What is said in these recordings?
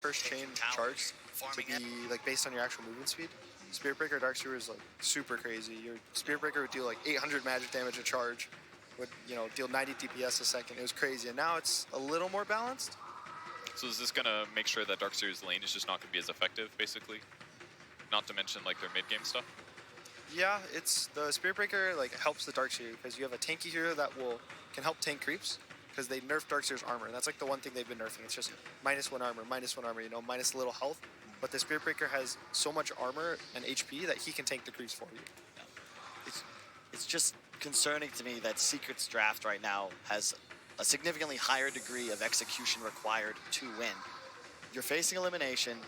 first chain charts to be like based on your actual movement speed. Spirit Breaker Darkseer is like super crazy. Your Spirit Breaker would deal like 800 magic damage a charge, would deal 90 DPS a second. It was crazy, and now it's a little more balanced. So is this gonna make sure that Darkseer's lane is just not gonna be as effective, basically? Not to mention like their mid game stuff. Yeah, it's the Spirit Breaker like helps the Darkseer because you have a tanky hero that can help tank creeps because they nerfed Darkseer's armor. And that's like the one thing they've been nerfing. It's just -1 armor, -1 armor, minus a little health. But the Spirit Breaker has so much armor and HP that he can tank the creeps for you. It's just concerning to me that Secret's draft right now has a significantly higher degree of execution required to win. You're facing elimination.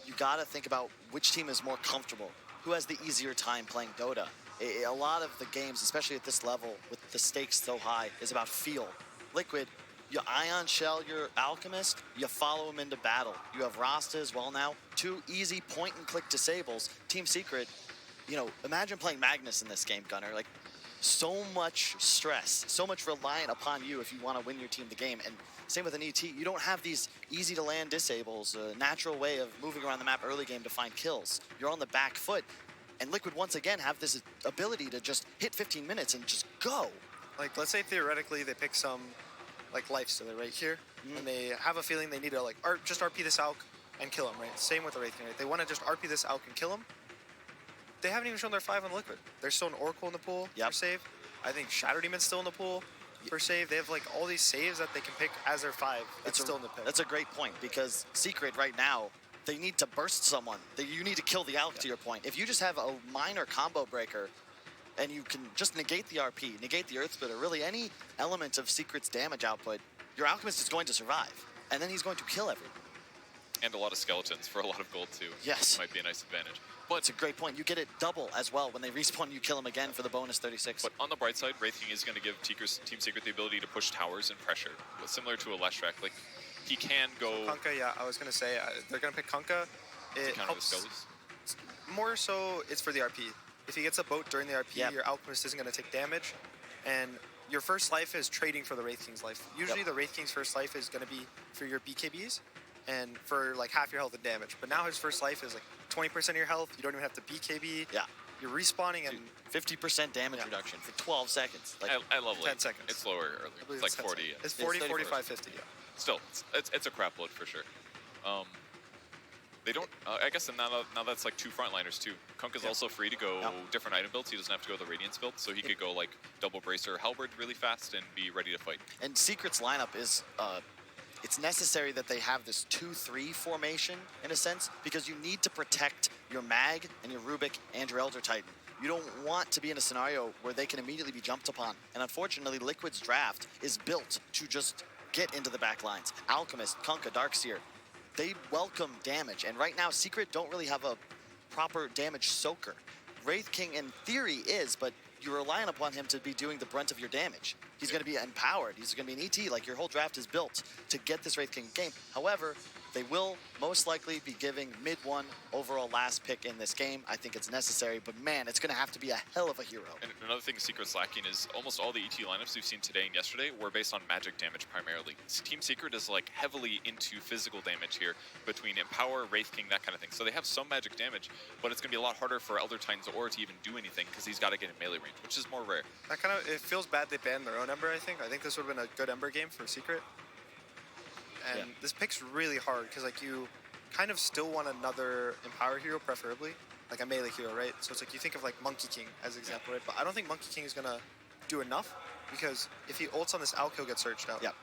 You gotta think about which team is more comfortable, who has the easier time playing Dota. A lot of the games, especially at this level, with the stakes so high, is about feel. Liquid, you Ion Shell your Alchemist, you follow him into battle. You have Rasta as well now. 2 easy point-and-click disables. Team Secret, imagine playing Magnus in this game, Gunnar. Like, so much stress, so much reliant upon you if you want to win your team the game. And same with an ET, you don't have these easy-to-land disables, a natural way of moving around the map early game to find kills. You're on the back foot. And Liquid, once again, have this ability to just hit 15 minutes and just go. Like, let's say theoretically they pick some like life stealer right here, and they have a feeling they need to like just RP this Alk and kill him, right? Same with the Wraith King, right? They want to just RP this Alk and kill him. They haven't even shown their 5 on Liquid. There's still an Oracle in the pool for save. I think Shadow Demon's still in the pool for save. They have like all these saves that they can pick as their 5. That's still in the pick. That's a great point because Secret right now, they need to burst someone. You need to kill the Alk to your point. If you just have a minor combo breaker and you can just negate the RP, negate the Earth Splitter, really any element of Secret's damage output, your Alchemist is going to survive. And then he's going to kill everyone. And a lot of skeletons for a lot of gold too. Yes. Might be a nice advantage. But it's a great point. You get it double as well. When they respawn, you kill them again for the bonus 36. But on the bright side, Wraith King is going to give Team Secret the ability to push towers and pressure, similar to a Leshrac. Like, he can go... Kunkka, yeah, I was going to say, they're going to pick Kunkka. It helps. More so, it's for the RP. If he gets a boat during the RP, your Alchemist isn't going to take damage. And your first life is trading for the Wraith King's life. Usually the Wraith King's first life is going to be for your BKBs and for like half your health and damage. But now his first life is like 20% of your health. You don't even have to BKB. Yeah. You're respawning and 50% damage reduction for 12 seconds. Like, I love it. 10 seconds. It's lower earlier. It's like 40. Yeah. It's 40, 45, 50. Yeah. Still, it's a crap load for sure. They don't. I guess now that's like 2 frontliners too. Kunkka's also free to go different item builds. He doesn't have to go the Radiance build, so he could go like double bracer Halberd really fast and be ready to fight. And Secret's lineup is it's necessary that they have this 2-3 formation in a sense because you need to protect your Mag and your Rubik and your Elder Titan. You don't want to be in a scenario where they can immediately be jumped upon. And unfortunately, Liquid's draft is built to just get into the back lines. Alchemist, Kunkka, Darkseer, they welcome damage. And right now, Secret don't really have a proper damage soaker. Wraith King, in theory, is, but you're relying upon him to be doing the brunt of your damage. He's going to be empowered. He's going to be an ET. Like, your whole draft is built to get this Wraith King game. However, they will most likely be giving mid-1 overall last pick in this game. I think it's necessary, but man, it's going to have to be a hell of a hero. And another thing Secret's lacking is almost all the ET lineups we've seen today and yesterday were based on magic damage primarily. Team Secret is like heavily into physical damage here between Empower, Wraith King, that kind of thing. So they have some magic damage, but it's going to be a lot harder for Elder Titan's Aura to even do anything because he's got to get in melee range, which is more rare. That kind of, it feels bad they banned their own Ember, I think. I think this would have been a good Ember game for Secret. And this pick's really hard because like you kind of still want another Empower hero preferably, like a melee hero, right? So it's like you think of like Monkey King as an example, right? But I don't think Monkey King is gonna do enough because if he ults on this Alk, he'll get searched out. Yep.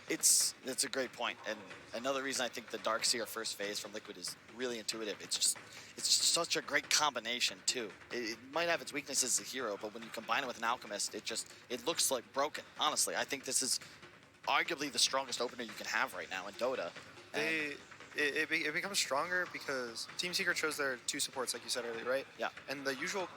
It's a great point. And another reason I think the Darkseer first phase from Liquid is really intuitive. It's just such a great combination too. It might have its weaknesses as a hero, but when you combine it with an Alchemist, it looks like broken. Honestly, I think this is arguably the strongest opener you can have right now in Dota. It becomes stronger because Team Secret chose their 2 supports, like you said earlier, right? Yeah. And the usual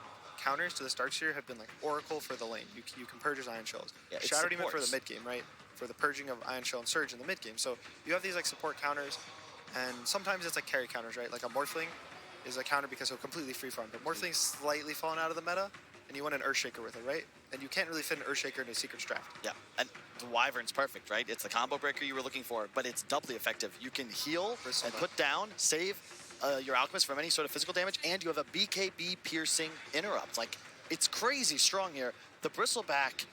counters to this Darkseer have been like Oracle for the lane. You can purge his Ion Shells. Yeah, Shadow Demon for the mid game, right? For the purging of Ion Shell and Surge in the mid game. So you have these like support counters, and sometimes it's like carry counters, right? Like a Morphling is a counter because he'll completely free farm. But Morphling's slightly fallen out of the meta. and you want an Earthshaker with it, right? And you can't really fit an Earthshaker into a Secrets draft. Yeah, and the Wyvern's perfect, right? It's the combo breaker you were looking for, but it's doubly effective. You can heal and put down, save your Alchemist from any sort of physical damage, and you have a BKB piercing interrupt. Like, it's crazy strong here. The Bristleback,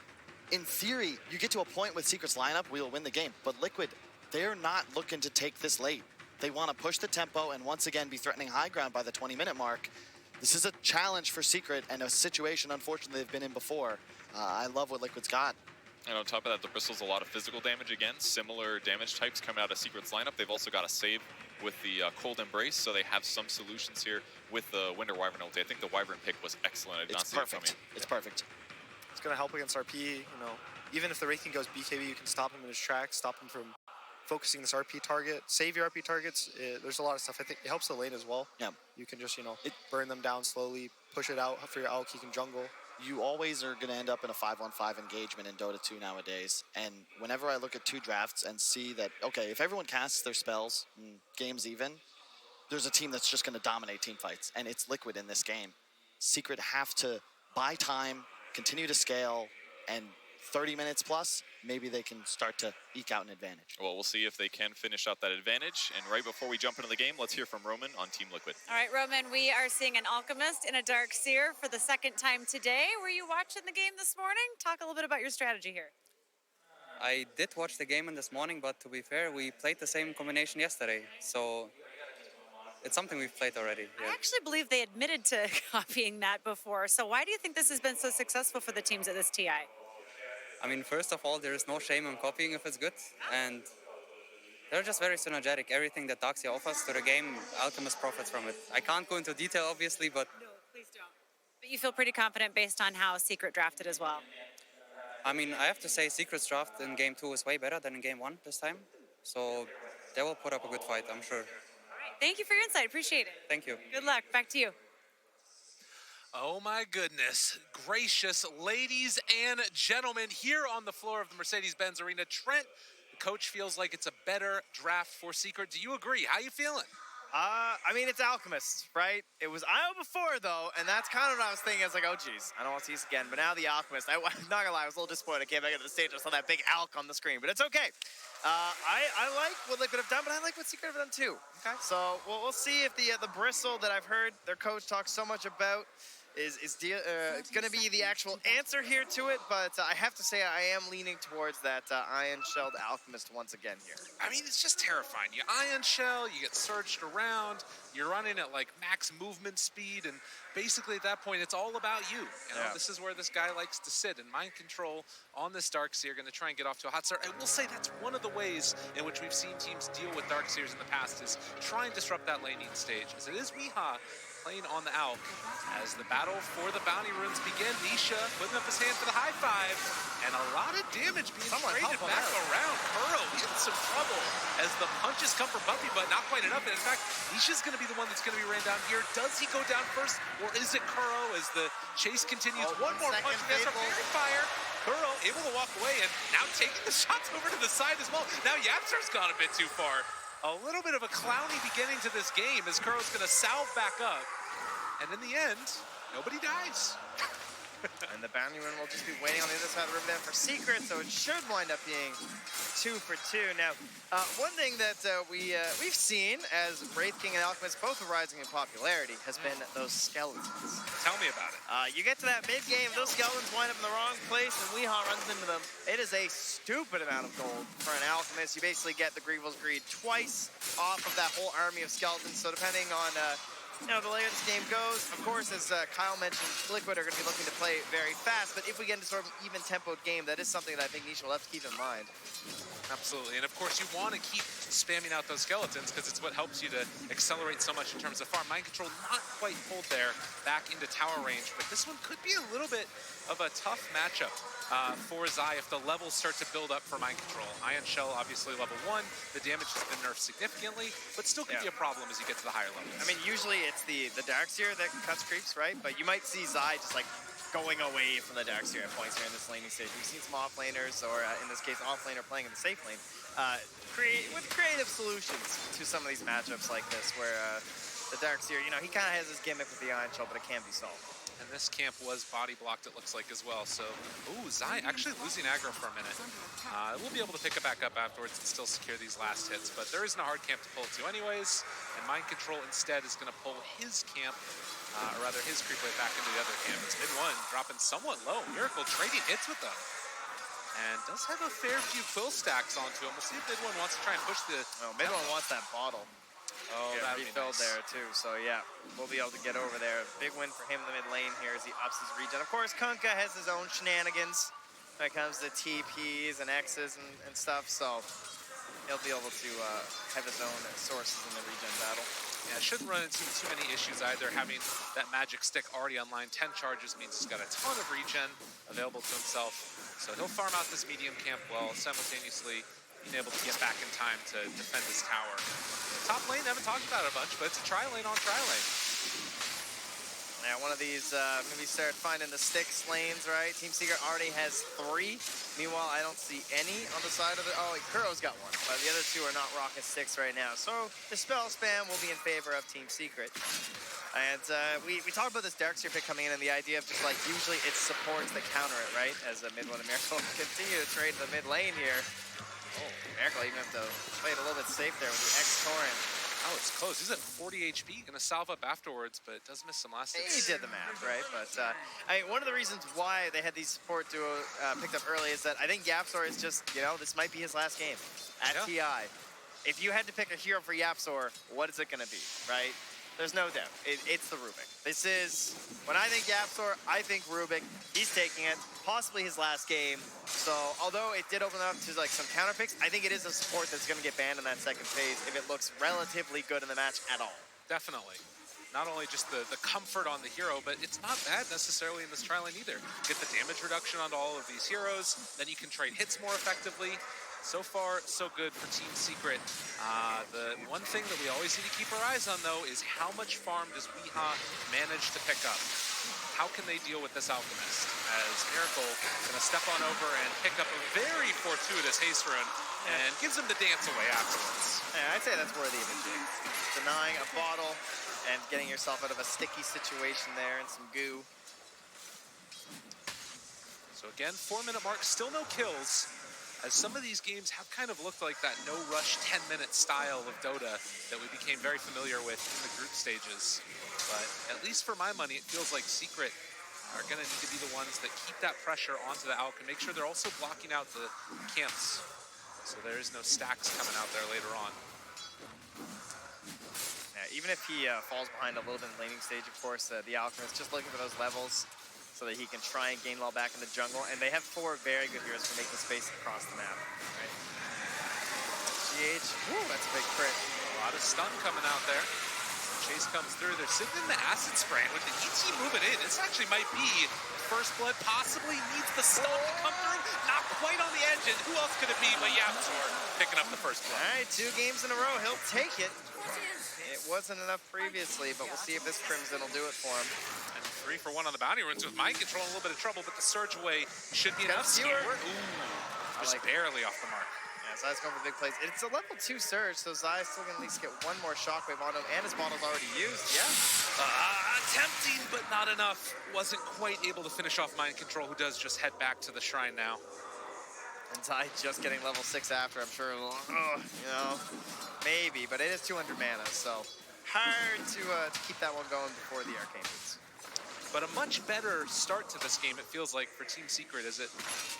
in theory, you get to a point with Secret's lineup, we'll win the game. But Liquid, they're not looking to take this late. They want to push the tempo and once again be threatening high ground by the 20-minute mark. This is a challenge for Secret and a situation, unfortunately, they've been in before. I love what Liquid's got. And on top of that, the Bristol's a lot of physical damage again. Similar damage types coming out of Secret's lineup. They've also got a save with the Cold Embrace, so they have some solutions here with the Winder Wyvern ulti. I think the Wyvern pick was excellent. I did not see it coming. It's perfect. It's going to help against RP, you know. Even if the Wraith King goes BKB, you can stop him in his tracks, stop him from focusing this RP target, save your RP targets. There's a lot of stuff. I think it helps the lane as well. Yeah. You can just, you know, burn them down slowly, push it out for your Alk, you can jungle. You always are going to end up in a 5-on-5 engagement in Dota 2 nowadays. And whenever I look at 2 drafts and see that, okay, if everyone casts their spells, game's even, there's a team that's just going to dominate team fights. And it's Liquid in this game. Secret have to buy time, continue to scale, and 30 minutes plus, maybe they can start to eke out an advantage. Well, we'll see if they can finish out that advantage. And right before we jump into the game, let's hear from Roman on Team Liquid. All right, Roman, we are seeing an Alchemist in a Dark Seer for the second time today. Were you watching the game this morning? Talk a little bit about your strategy here. I did watch the game this morning, but to be fair, we played the same combination yesterday. So it's something we've played already. Yeah. I actually believe they admitted to copying that before. So why do you think this has been so successful for the teams at this TI? I mean, first of all, there is no shame in copying if it's good, and they're just very synergetic. Everything that Daxia offers to the game, Alchemist profits from it. I can't go into detail, obviously, but... No, please don't. But you feel pretty confident based on how Secret drafted as well? I mean, I have to say Secret's draft in Game 2 is way better than in Game 1 this time, so they will put up a good fight, I'm sure. All right, thank you for your insight. Appreciate it. Thank you. Good luck. Back to you. Oh my goodness, gracious ladies and gentlemen, here on the floor of the Mercedes-Benz Arena, Trent, the coach, feels like it's a better draft for Secret. Do you agree? How you feeling? I mean, it's Alchemist, right? It was IO before, though, and that's kind of what I was thinking. I was like, oh, geez, I don't want to see this again. But now the Alchemist, I'm not going to lie, I was a little disappointed. I came back into the stage, I saw that big Alk on the screen, but it's okay. I like what Liquid have done, but I like what Secret have done, too. Okay. So we'll see if the Bristle that I've heard their coach talk so much about is going to be the actual answer here to it, but I have to say I am leaning towards that Ion Shelled Alchemist once again here. I mean, it's just terrifying. You Ion Shell, you get surged around, you're running at like max movement speed, and basically at that point, it's all about you. This is where this guy likes to sit, and Mind Control on this Darkseer, going to try and get off to a hot start. I will say that's one of the ways in which we've seen teams deal with Darkseers in the past is try and disrupt that laning stage, as it is Weehaw playing on the Alk. As the battle for the bounty runes begin, Nisha putting up his hand for the high five, and a lot of damage being traded back around. Kuro in some trouble as the punches come from Buffy, but not quite enough. And in fact, Nisha's going to be the one that's going to be ran down here. Does he go down first, or is it Kuro as the chase continues? One more punch, and that's a fairy fire. Kuro able to walk away, and now taking the shots over to the side as well. Now Yapster's gone a bit too far. A little bit of a clowny beginning to this game as Kuro's going to salve back up. And in the end, nobody dies. And the bounty rune will just be waiting on the other side of the river for Secret, so it should wind up being 2 for 2. Now, one thing that we've seen as Wraith King and Alchemist both are rising in popularity has been those skeletons. Tell me about it. You get to that mid-game, those skeletons wind up in the wrong place, and Weehaw runs into them. It is a stupid amount of gold for an Alchemist. You basically get the Grievel's Greed twice off of that whole army of skeletons, so depending on the later this game goes, of course, as Kyle mentioned, Liquid are going to be looking to play very fast, but if we get into sort of an even-tempoed game, that is something that I think Nisha will have to keep in mind. Absolutely, and of course, you want to keep spamming out those skeletons because it's what helps you to accelerate so much in terms of farm. Mind Control not quite pulled there back into tower range, but this one could be a little bit of a tough matchup for Zai if the levels start to build up for Mind Control. Ion Shell, obviously level 1. The damage has been nerfed significantly, but still could be a problem as you get to the higher levels. I mean, usually it's the Darkseer that cuts creeps, right? But you might see Zai just like going away from the Darkseer at points here in this laning stage. We've seen some offlaners, or in this case, offlaner playing in the safe lane, with creative solutions to some of these matchups like this, where the Darkseer, he kind of has his gimmick with the Ion Shell, but it can be solved. And this camp was body blocked, it looks like, as well. So, ooh, Zai actually losing aggro for a minute. We'll be able to pick it back up afterwards and still secure these last hits, but there isn't a hard camp to pull to anyways, and Mind Control instead is going to pull his camp, or rather his creep wave back into the other camp. It's mid-1 dropping somewhat low. Miracle trading hits with them. And does have a fair few quill stacks onto him. We'll see if mid-1 wants to try and push the... No, mid-1 wants that bottle. Oh, Get that'd be refilled nice. there too. So yeah, we'll be able to get over there. Big win for him in the mid lane here as he ups his regen. Of course, Kunkka has his own shenanigans when it comes to TPs and X's and stuff. So he'll be able to have his own sources in the regen battle. Yeah, shouldn't run into too many issues either. Having that magic stick already online, 10 charges means he's got a ton of regen available to himself. So he'll farm out this medium camp while simultaneously being able to get back in time to defend his tower. The top lane, haven't talked about it a bunch, but it's a tri-lane on tri-lane. Now, one of these, maybe start finding the sticks lanes, right? Team Secret already has 3. Meanwhile, I don't see any on the side of it. Oh, Kuro's got 1, but the other 2 are not rocking sticks right now. So the spell spam will be in favor of Team Secret. And we talked about this Darkseer pick coming in and the idea of just like, usually it supports the counter it, right? As a mid-1 and Miracle continue to trade the mid lane here. Oh, Miracle even have to play it a little bit safe there with the X-Torrent. Oh, it's close. He's at 40 HP. Gonna salve up afterwards, but does miss some last hits. He did the math, right? But I mean, one of the reasons why they had these support duo picked up early is that I think Yapzor is just, you know, this might be his last game at TI. If you had to pick a hero for Yapzor, what is it gonna be, right? There's no doubt. It's the Rubik. This is, when I think Yapzor, I think Rubik. He's taking it, possibly his last game. So, although it did open up to like some counter picks, I think it is a support that's going to get banned in that second phase if it looks relatively good in the match at all. Definitely. Not only just the comfort on the hero, but it's not bad necessarily in this tri-lane either. Get the damage reduction onto all of these heroes, then you can trade hits more effectively. So far, so good for Team Secret. The one thing that we always need to keep our eyes on, though, is how much farm does Weeha manage to pick up? How can they deal with this Alchemist? As Miracle gonna step on over and pick up a very fortuitous haste rune and gives him the dance away afterwards. Yeah, I'd say that's worthy of a jig. Denying a bottle and getting yourself out of a sticky situation there and some goo. So again, 4-minute mark, still no kills. As some of these games have kind of looked like that no-rush 10-minute style of Dota that we became very familiar with in the group stages. But at least for my money, it feels like Secret are going to need to be the ones that keep that pressure onto the Alk and make sure they're also blocking out the camps so there is no stacks coming out there later on. Yeah, even if he falls behind a little bit in the laning stage, of course, the Alchemist just looking for those levels so that he can try and gain well back in the jungle. And they have 4 very good heroes for making space across the map. Right? GH, woo, that's a big crit. A lot of stun coming out there. Chase comes through. They're sitting in the acid spray with the ET moving in. This actually might be First Blood. Possibly needs the stun to come through. Not quite on the edge. And who else could it be but Yapzor picking up the First Blood? All right, 2 games in a row. He'll take it. It wasn't enough previously, but we'll see if this Crimson will do it for him. And 3 for 1 on the bounty runes with Mind Control. A little bit of trouble, but the surge away should be enough. Skewer. Ooh, just barely off the mark. Yeah, Zai's going for big plays. It's a level 2 surge, so Zai's still going to at least get 1 more shockwave on him, and his bottle's already used. Yeah. Tempting, but not enough. Wasn't quite able to finish off Mind Control, who does just head back to the shrine now. And Zai just getting level 6 after, I'm sure, you know, maybe, but it is 200 mana, so hard to keep that one going before the Arcane Boots. But a much better start to this game, it feels like, for Team Secret, as it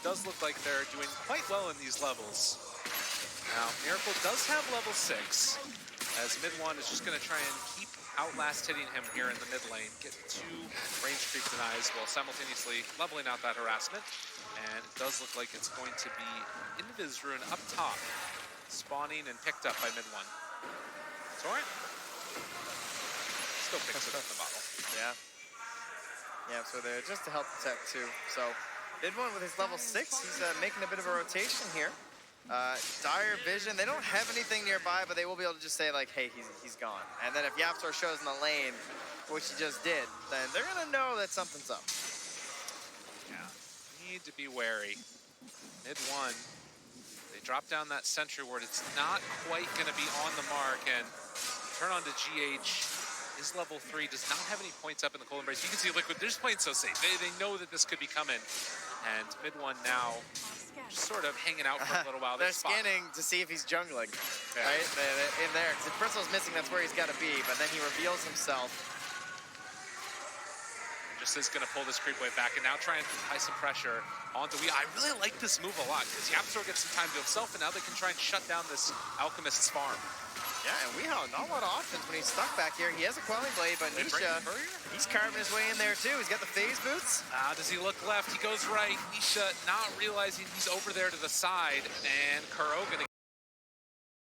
does look like they're doing quite well in these levels. Now, Miracle does have level 6, as mid-1 is just going to try and keep outlast hitting him here in the mid lane, get 2 range creep denies while simultaneously leveling out that harassment. And it does look like it's going to be Invis Rune up top, spawning and picked up by mid-1. It's all right. Still picks it up in the bottle. Yeah. Yeah, so they're just to help protect too. So mid-1 with his level 6, he's making a bit of a rotation here. Dire Vision, they don't have anything nearby, but they will be able to just say like, hey, he's gone. And then if Yapzor shows in the lane, which he just did, then they're gonna know that something's up. Yeah, need to be wary. Mid-1, they drop down that sentry ward. It's not quite gonna be on the mark, and turn on to GH. is level 3, does not have any points up in the Cold Embrace. You can see Liquid, they're just playing so safe. They know that this could be coming. And mid one now just sort of hanging out for a little while. They're scanning to see if he's jungling, right? In there. Because if Bristle's missing, that's where he's got to be. But then he reveals himself. Just is going to pull this creep wave back and now try and apply some pressure onto Wii. I really like this move a lot because Yapsor gets some time to himself, and now they can try and shut down this Alchemist's farm. Yeah, and Weehaw, not a lot of options when he's stuck back here. He has a Quelling Blade, but Nisha, he's carving his way in there too. He's got the phase boots. Does he look left? He goes right. Nisha not realizing he's over there to the side, and Kuro going to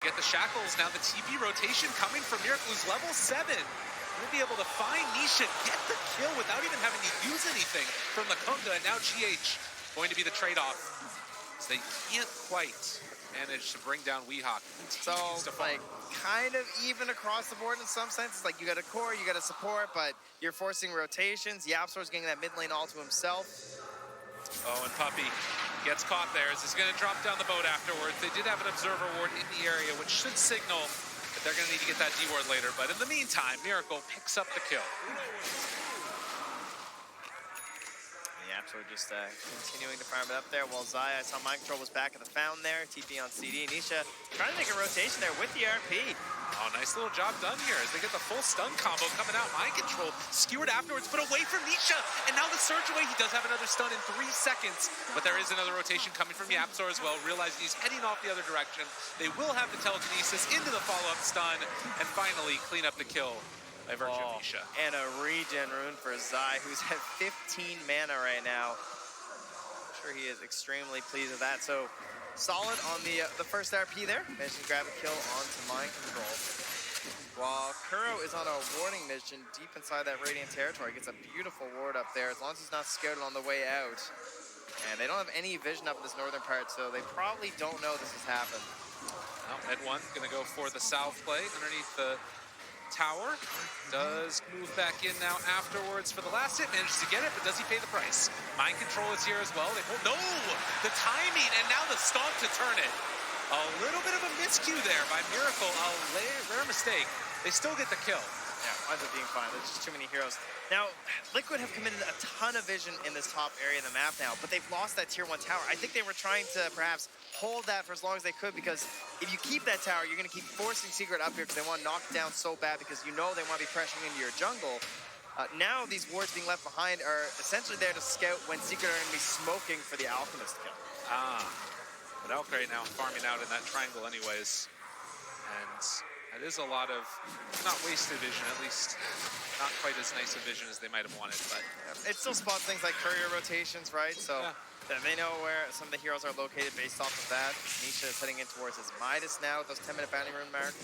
get the shackles. Now the TP rotation coming from Miracle, who's level 7. We'll be able to find Nisha, get the kill without even having to use anything from the Kunga, and now GH going to be the trade-off. So they can't quite manage to bring down Weehawk. So, like, kind of even across the board in some senses. Like, you got a core, you got a support, but you're forcing rotations. Yapsor's getting that mid lane all to himself. Oh, and Puppey gets caught there as he's going to drop down the boat afterwards. They did have an observer ward in the area, which should signal that they're going to need to get that D ward later. But in the meantime, Miracle picks up the kill. Yapsor just continuing to farm it up there while Zaya, I saw Mind Control was back at the fountain there. TP on CD. Nisha trying to make a rotation there with the RP. Oh, nice little job done here as they get the full stun combo coming out. Mind Control skewered afterwards, but away from Nisha. And now the surge away. He does have another stun in 3 seconds, but there is another rotation coming from Yapsor as well, realizing he's heading off the other direction. They will have the telekinesis into the follow-up stun, and finally clean up the kill by virtue of Nisha. And a regen rune for Zai, who's at 15 mana right now. I'm sure he is extremely pleased with that. So solid on the first RP there. Managed to grab a kill onto Mind Control. While Kuro is on a warding mission deep inside that Radiant territory. Gets a beautiful ward up there as long as he's not scouted on the way out. And they don't have any vision up in this northern part, so they probably don't know this has happened. Well, Ed one gonna go for the south play underneath the tower. Does move back in now afterwards for the last hit. Manages to get it, but does he pay the price? Mind Control is here as well. They hold, no! The timing, and now the stomp to turn it. A little bit of a miscue there by Miracle. A rare mistake. They still get the kill. Yeah, winds up being fine. There's just too many heroes. Now, Liquid have committed a ton of vision in this top area of the map now, but they've lost that tier 1 tower. I think they were trying to perhaps hold that for as long as they could, because if you keep that tower, you're going to keep forcing Secret up here because they want to knock it down so bad, because you know they want to be pressuring into your jungle. Now these wards being left behind are essentially there to scout when Secret are going to be smoking for the Alchemist kill. But Alcray now farming out in that triangle anyways. And that is a lot of, not wasted vision, at least not quite as nice a vision as they might have wanted, but it still spots things like courier rotations, right? So they know where some of the heroes are located based off of that. Nisha is heading in towards his Midas now with those 10-minute bounty rune mark.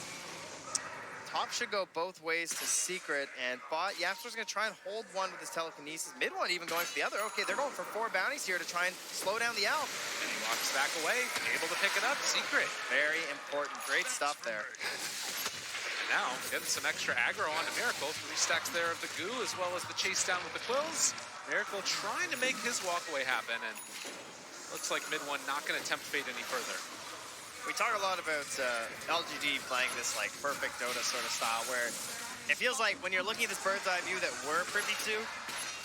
Top should go both ways to Secret, and bot Yapsor's going to try and hold one with his telekinesis. Mid one even going for the other. Okay, they're going for 4 bounties here to try and slow down the Alp. And he walks back away, able to pick it up. Secret. Very important. Great stuff there. And now getting some extra aggro onto Miracle. 3 stacks there of the goo, as well as the chase down with the quills. Miracle trying to make his walkaway happen, and looks like mid one not going to tempt fate any further. We talk a lot about LGD playing this like perfect Dota sort of style, where it feels like when you're looking at this bird's eye view that we're privy to,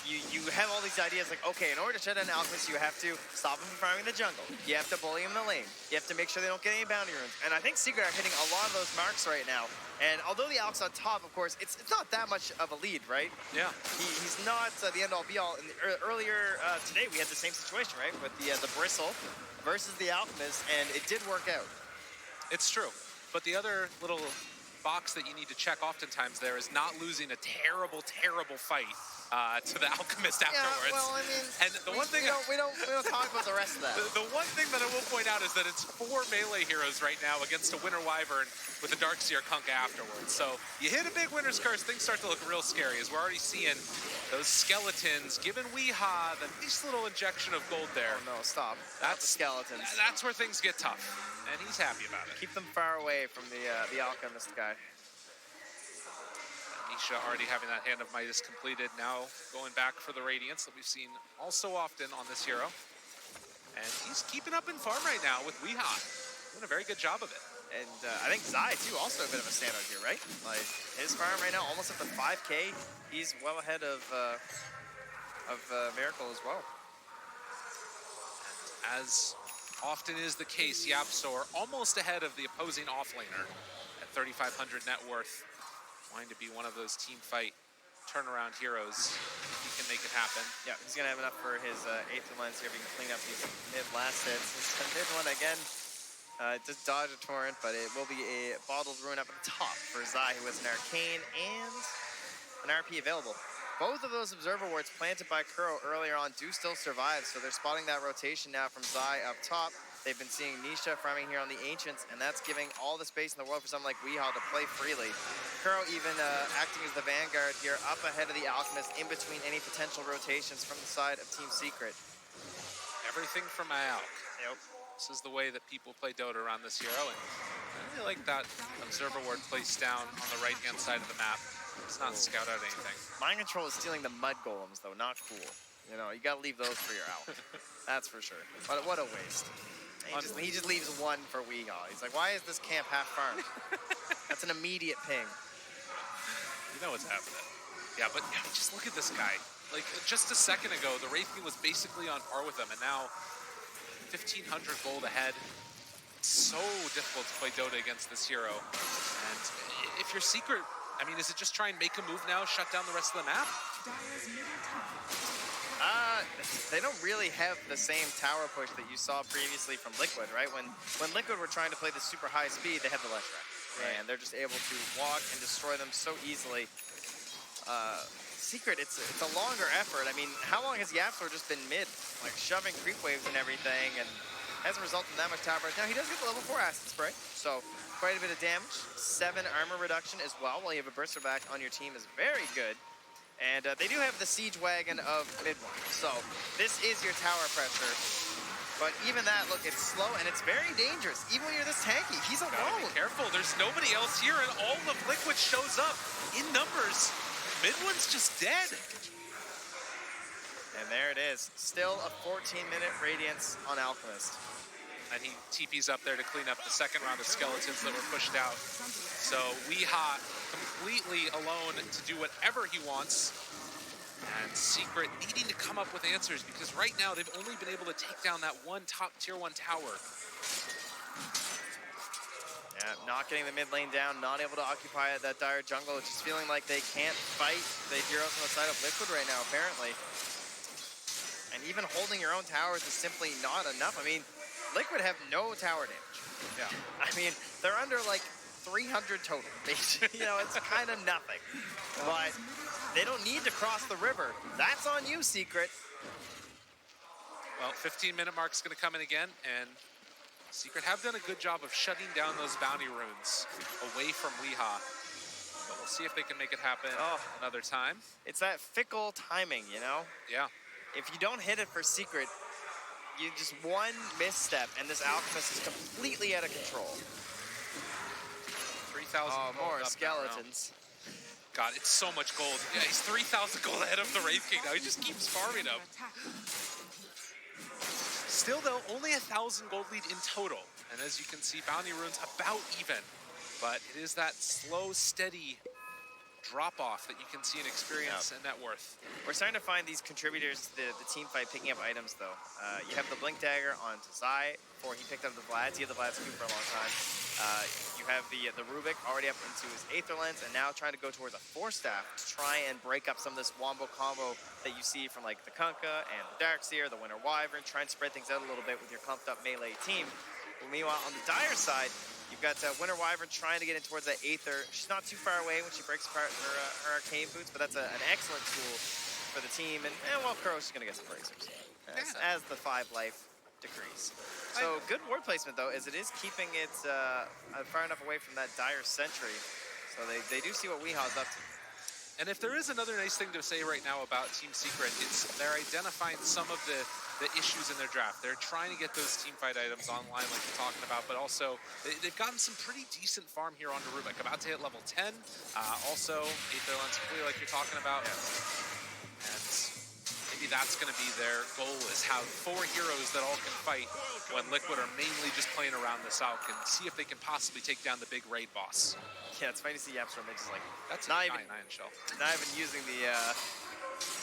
you have all these ideas like, okay, in order to shut down Alchemist, you have to stop him from farming the jungle. You have to bully him in the lane. You have to make sure they don't get any bounty runes. And I think Secret are hitting a lot of those marks right now. And although the Alch's on top, of course, it's not that much of a lead, right? Yeah. He's not the end-all be-all. Earlier today, we had the same situation, right? With the Bristle versus the Alchemist, and it did work out. It's true. But the other little box that you need to check oftentimes there is not losing a terrible, terrible fight to the Alchemist afterwards. Yeah, well, I mean, and the one thing we don't talk about the rest of that. The one thing that I will point out is that it's 4 melee heroes right now against a Winter Wyvern with a Darkseer Kunkka afterwards. So you hit a big Winter's Curse, things start to look real scary, as we're already seeing those skeletons giving Weehaw the nice little injection of gold there. Oh, no, stop. That's the skeletons. That's where things get tough, and he's happy about it. Keep them far away from the Alchemist guy. Nisha already having that Hand of Midas completed, now going back for the Radiance that we've seen all so often on this hero. And he's keeping up in farm right now with Weehaw. Doing a very good job of it. And I think Zai, too, also a bit of a standout here, right? Like, his farm right now almost at the 5K. He's well ahead of Miracle as well. As often is the case, YapzOr almost ahead of the opposing offlaner at 3,500 net worth. Wanting to be one of those team fight turnaround heroes. He can make it happen. Yeah, he's going to have enough for his Aether Lens here if he can clean up these mid last hits. This mid one again, just dodge a torrent, but it will be a bottled ruin up at the top for Zai, who has an arcane and an RP available. Both of those observer wards planted by Kuro earlier on do still survive, so they're spotting that rotation now from Zai up top. They've been seeing Nisha farming here on the Ancients, and that's giving all the space in the world for someone like Weehaw to play freely. Kuro even acting as the vanguard here, up ahead of the Alchemist, in between any potential rotations from the side of Team Secret. Everything from Ayalk. Yep. This is the way that people play Dota around this hero, and I really like that observer ward placed down on the right-hand side of the map. It's not scout out anything. Mind Control is stealing the mud golems, though. Not cool. You know, you gotta leave those for your Alk. That's for sure. What a waste. He just leaves one for Weehaw. He's like, why is this camp half farmed? That's an immediate ping. You know what's happening. Yeah, but just look at this guy. Like, just a second ago, the Wraith King was basically on par with him, and now 1,500 gold ahead. It's so difficult to play Dota against this hero. And if you're Secret, I mean, is it just try and make a move now, shut down the rest of the map? They don't really have the same tower push that you saw previously from Liquid, right? When Liquid were trying to play this super high speed, they had the Leshrac. Right. And they're just able to walk and destroy them so easily. Secret, it's a longer effort. I mean, how long has YapzOr just been mid? Like, shoving creep waves and everything, and hasn't resulted in that much tower push. Now, he does get the level 4 acid spray, so quite a bit of damage. 7 armor reduction as well, while you have a Burster back on your team is very good. And they do have the siege wagon of mid-one, so this is your tower pressure. But even that, look, it's slow and it's very dangerous. Even when you're this tanky, he's alone. Gotta be careful, there's nobody else here, and all of Liquid shows up in numbers. Mid-one's just dead. And there it is. Still a 14-minute Radiance on Alchemist. And he TP's up there to clean up the second round of skeletons that were pushed out. So Weehaw completely alone to do whatever he wants. And Secret needing to come up with answers, because right now they've only been able to take down that one top tier 1 tower. Yeah, not getting the mid lane down, not able to occupy that dire jungle, just feeling like they can't fight the heroes on the side of Liquid right now, apparently. And even holding your own towers is simply not enough. I mean, Liquid have no tower damage. Yeah. I mean, they're under like 300 total. You know, it's kind of nothing. But they don't need to cross the river. That's on you, Secret. Well, 15-minute mark's going to come in again, and Secret have done a good job of shutting down those bounty runes away from Weehaw. But we'll see if they can make it happen another time. It's that fickle timing, you know? Yeah. If you don't hit it for Secret, you just one misstep, and this Alchemist is completely out of control. 3,000 Oh, gold more up skeletons. God, it's so much gold. Yeah, he's 3,000 gold ahead of the Wraith King now. He just keeps farming them. Still, though, only 1,000 gold lead in total. And as you can see, bounty runes about even. But it is that slow, steady drop-off that you can see in experience and net worth. We're starting to find these contributors to the team fight picking up items, though. You have the Blink Dagger onto Zai before he picked up the Vlads. He had the Vlad scoop for a long time. You have the Rubik already up into his Aether Lens, and now trying to go towards a Force Staff to try and break up some of this wombo combo that you see from like the Kunkka and the Darkseer, the Winter Wyvern, trying to spread things out a little bit with your clumped up melee team. Well, meanwhile, on the Dire side, you've got Winter Wyvern trying to get in towards that Aether. She's not too far away when she breaks apart her Arcane Boots, but that's an excellent tool for the team. And well, Kuro's just going to get some bracers as the 5 life decrease. So good ward placement, though, as it is keeping it far enough away from that Dire Sentry. So they do see what Weehaw's up to. And if there is another nice thing to say right now about Team Secret, it's they're identifying some of the issues in their draft. They're trying to get those team fight items online like you're talking about, but also they've gotten some pretty decent farm here onto Rubik. About to hit level 10. Also, Aether Lens, like you're talking about. And they maybe that's going to be their goal, is have 4 heroes that all can fight when Liquid are mainly just playing around this Alk and see if they can possibly take down the big raid boss. Yeah, it's funny to see Yapstorm just like That's not a even giant Iron Shell. not even using the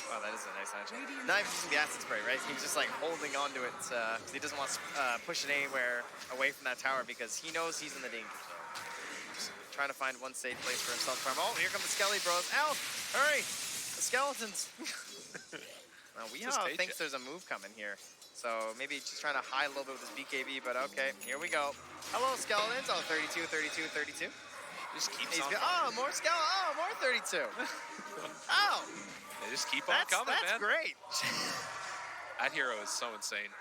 wow, that is a nice Iron Shell. Not even using the acid spray, right? He's just like holding onto it because he doesn't want to push it anywhere away from that tower because he knows he's in the danger zone. Just trying to find one safe place for himself. Oh, here come the Skelly Bros. Elf, hurry! The skeletons. Now, Weehaw thinks there's a move coming here. So maybe just trying to hide a little bit with his BKB, but okay, here we go. Hello, skeletons. Oh, 32, 32, 32. Just keeps on. Oh, more skeleton. Oh, more 32. Oh. They just keep on coming, man. That's great. That hero is so insane.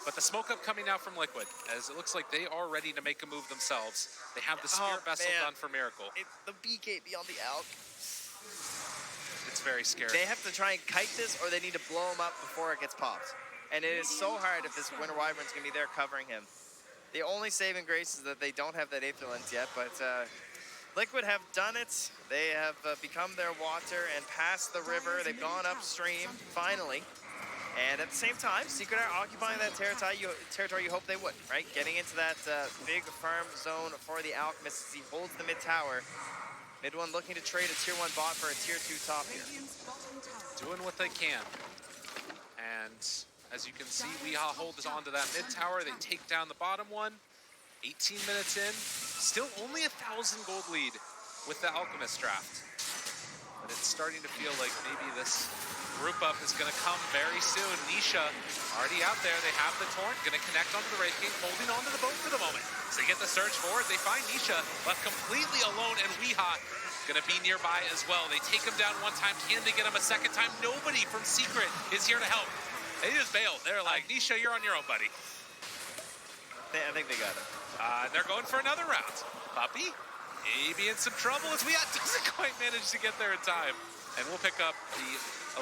But the smoke up coming out from Liquid, as it looks like they are ready to make a move themselves. They have the Spirit Vessel done for Miracle. The BKB on the Alk. It's very scary. They have to try and kite this, or they need to blow him up before it gets popped. And it is so hard if this Winter Wyvern's going to be there covering him. The only saving grace is that they don't have that Aether Lens yet, but Liquid have done it. They have become their water and passed the river. They've gone upstream, finally. And at the same time, Secret are occupying that territory you hope they would, right? Getting into that big farm zone for the Alchemist as he holds the mid tower. Mid one looking to trade a tier 1 bot for a tier 2 top here. Doing what they can. And as you can see, Weehaw holds onto that mid tower. They take down the bottom one. 18 minutes in, still only 1,000 gold lead with the Alchemist draft. But it's starting to feel like maybe this group up is going to come very soon. Nisha already out there. They have the Torrent, going to connect onto the Wraith King, holding onto the boat for the moment. So they get the surge forward. They find Nisha left completely alone, and Weehaw going to be nearby as well. They take him down one time. Can they get him a second time? Nobody from Secret is here to help. They just bailed. They're like, Nisha, you're on your own, buddy. I think they got him. They're going for another round. Puppy, maybe in some trouble as Weehaw doesn't quite manage to get there in time. And we'll pick up the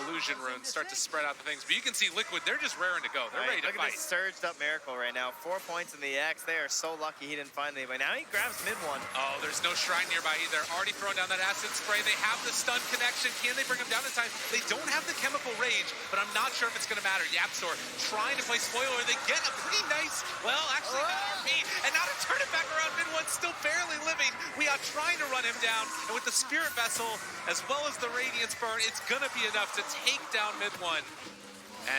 illusion runes, start to spread out the things. But you can see Liquid, they're just raring to go. They're ready to fight. Look at this surged up Miracle right now. 4 points in the X. They are so lucky he didn't find anybody. Now he grabs mid one. Oh, there's no shrine nearby either. Already throwing down that acid spray. They have the stun connection. Can they bring him down in time? They don't have the chemical rage, but I'm not sure if it's going to matter. Yapstor trying to play spoiler. They get a pretty nice, well, actually, RP. And now to turn it back around, mid one still barely living. We are trying to run him down. And with the Spirit Vessel, as well as the Radiance Burn, it's going to be enough to take down mid one.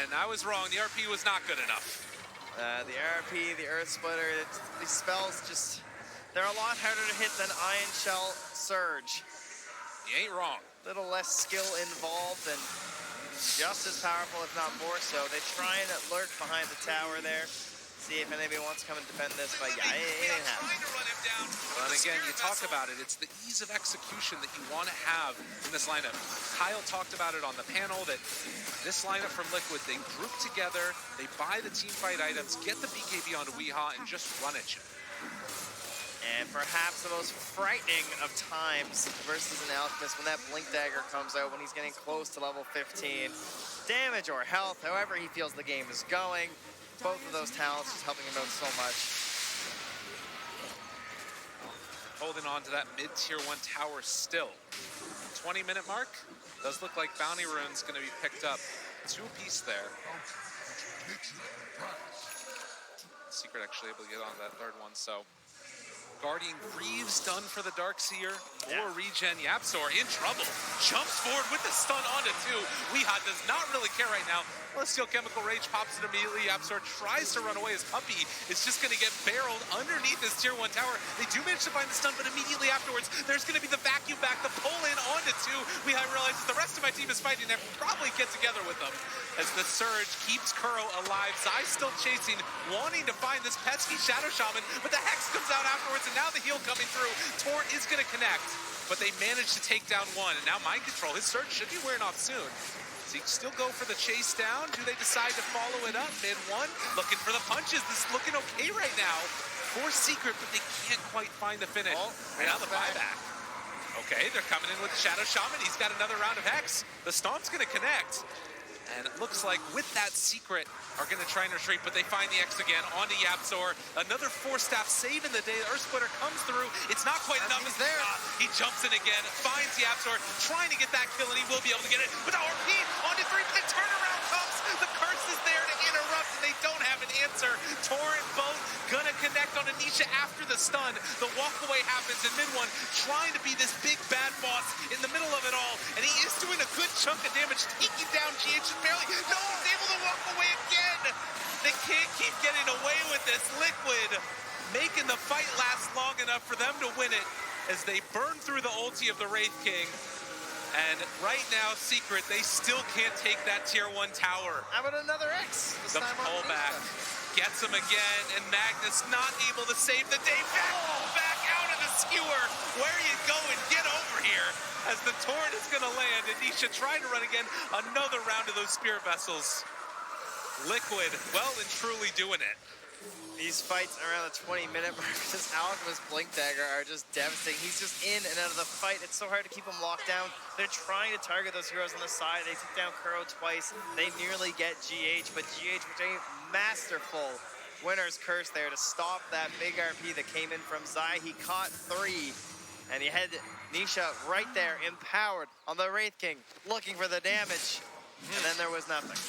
And I was wrong. The RP was not good enough. The RP, the Earth Splitter, these spells just, they're a lot harder to hit than Iron Shell Surge. You ain't wrong. Little less skill involved and just as powerful, if not more so. They try and lurk behind the tower there. See if anybody wants to come and defend this, but yeah, it didn't happen. Well, and again, you talk about it, it's the ease of execution that you want to have in this lineup. Kyle talked about it on the panel, that this lineup from Liquid, they group together, they buy the team fight items, get the BKB onto Weehaw, and just run at you. And perhaps the most frightening of times versus an Alchemist when that Blink Dagger comes out, when he's getting close to level 15. Damage or health, however he feels the game is going. Both of those talents just helping him out so much. Holding on to that mid-tier 1 tower still. 20-minute mark. Does look like Bounty Rune's going to be picked up. 2 apiece there. Secret actually able to get on that third one, so. Guardian Greaves done for the Darkseer. More regen. Yapstor in trouble. Jumps forward with the stun onto 2. Weehaw does not really care right now. Celestial Chemical Rage pops it immediately. Yapstor tries to run away. His puppy is just going to get barreled underneath this tier 1 tower. They do manage to find the stun, but immediately afterwards, there's going to be the vacuum back, the pull in onto 2. Weehaw realizes the rest of my team is fighting and probably get together with them. As the surge keeps Kuro alive. Zai still chasing, wanting to find this pesky Shadow Shaman, but the Hex comes out afterwards, and now the heal coming through. Torrent is going to connect, but they managed to take down 1, and now Mind Control. His surge should be wearing off soon. Does he still go for the chase down? Do they decide to follow it up? Mid 1, looking for the punches. This is looking okay right now for Secret, but they can't quite find the finish. And now the buyback. Okay, they're coming in with Shadow Shaman. He's got another round of Hex. The Stomp's going to connect. And it looks like with that Secret are going to try and retreat, but they find the X again onto Yapzor. Another 4-staff save in the day. Earth Splitter comes through. It's not quite enough. He's there. He jumps in again, finds Yapzor, trying to get that kill, and he will be able to get it with the RP onto 3, but the turnaround comes. The curse is there to interrupt, and they don't have an answer. Torrent both gonna connect on Anisha after the stun. The walkaway happens in mid one, trying to be this big bad boss in the middle of it all, and he is doing a good chunk of damage, taking down GH just barely. No, he's able to walk away again. They can't keep getting away with this. Liquid making the fight last long enough for them to win it as they burn through the ulti of the Wraith King. And right now, Secret, they still can't take that tier 1 tower. How about another X? This The time on pullback Anisha. gets him again, and Magnus not able to save the day. Back out of the skewer. Where are you going? Get over here. As the torrent is going to land, Anisha trying to run again. Another round of those spirit vessels. Liquid, well and truly doing it. These fights around the 20-minute mark, this Alchemist Blink Dagger are just devastating. He's just in and out of the fight. It's so hard to keep him locked down. They're trying to target those heroes on the side. They took down Kuro twice. They nearly get GH, but GH with a masterful winner's curse there to stop that big RP that came in from Zai. He caught 3, and he had Nisha right there, empowered on the Wraith King, looking for the damage, and then there was nothing.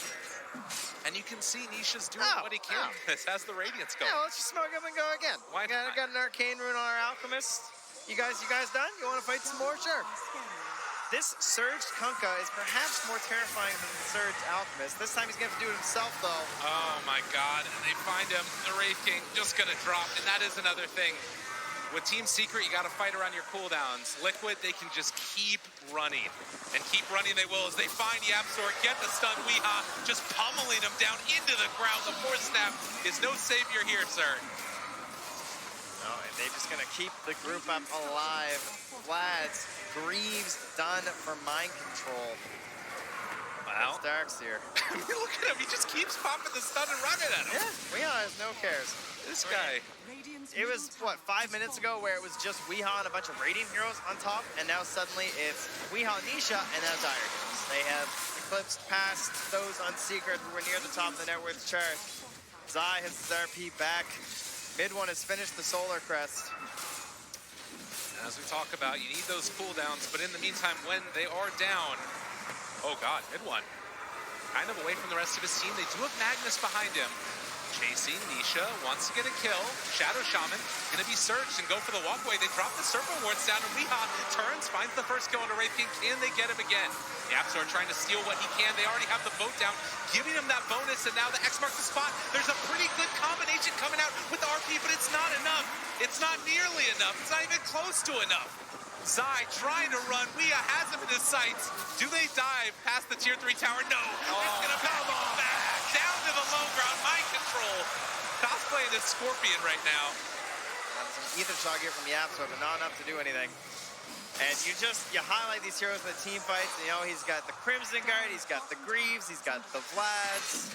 And you can see Nisha's doing what he can. This has the Radiance going. Yeah, let's just smoke him and go again. Why not? Got an Arcane Rune on our Alchemist. You guys done? You want to fight some more? Sure. This Surged Kunkka is perhaps more terrifying than the Surged Alchemist. This time he's going to have to do it himself, though. Oh my god, and they find him. The Wraith King just gonna drop, and that is another thing. With Team Secret, you gotta fight around your cooldowns. Liquid, they can just keep running. And keep running they will as they find Yapzor, get the stun. Weeha just pummeling him down into the ground. The 4-staff is no savior here, sir. No, and they're just gonna keep the group up alive. Vlad's Greaves done for mind control. Wow. That's Darkseer. I mean, look at him, he just keeps popping the stun and running at him. Yeah, Weeha has no cares. This guy. It was, what, 5 minutes ago where it was just Weeha and a bunch of Radiant heroes on top, and now suddenly it's Weeha, Nisha, and now Dire heroes. They have eclipsed past those on Secret who were near the top of the net worth chart. Zai has his RP back. Mid one has finished the Solar Crest. As we talk about, you need those cooldowns, but in the meantime, when they are down, oh god, mid one, kind of away from the rest of his team. They do have Magnus behind him. Chasing, Nisha wants to get a kill. Shadow Shaman gonna be searched and go for the walkway. They drop the Serpent Wards down, and Weeha turns, finds the first kill on a Wraith King. Can they get him again? Yapzor trying to steal what he can. They already have the boat down, giving him that bonus, and now the X marks the spot. There's a pretty good combination coming out with the RP, but it's not enough. It's not nearly enough. It's not even close to enough. Zai trying to run. Weeha has him in his sights. Do they dive past the tier 3 tower? No. It's gonna back back down to the low ground. Mind control. Cosplaying this Scorpion right now. Some ether shot here from Yapzor, but not enough to do anything. And you highlight these heroes in the team fights. You know, he's got the Crimson Guard, he's got the Greaves, he's got the Vlads.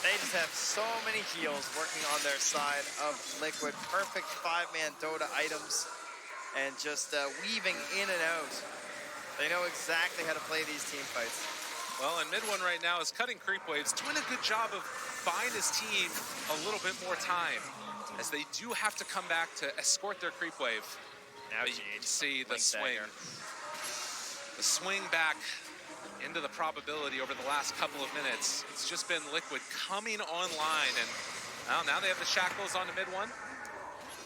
They just have so many heals working on their side of Liquid. Perfect 5-man Dota items. And just weaving in and out. They know exactly how to play these team fights. Well, and mid one right now is cutting creep waves, doing a good job of buying his team a little bit more time, as they do have to come back to escort their creep wave. Now you can see the swing. The swing back into the probability over the last couple of minutes. It's just been Liquid coming online, and now they have the shackles on the mid one.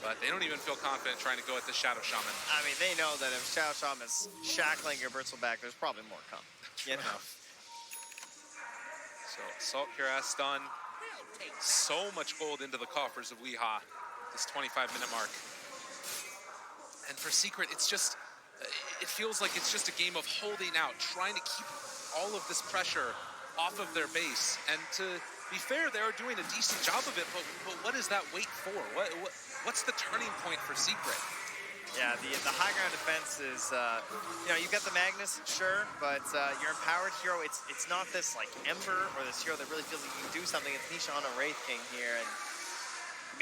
But they don't even feel confident trying to go at the Shadow Shaman. I mean, they know that if Shadow Shaman is shackling your Britzel back, there's probably more coming. You know? So, Salt Cuirass done. So much gold into the coffers of Weeha, this 25-minute mark. And for Secret, it's just, it feels like it's just a game of holding out, trying to keep all of this pressure off of their base. And to be fair, they are doing a decent job of it, but what is that wait for? What's the turning point for Secret? Yeah, the high ground defense is, you know, you've got the Magnus, sure, but your empowered hero, it's not this like Ember or this hero that really feels like he can do something. It's Nisha on a Wraith King here, and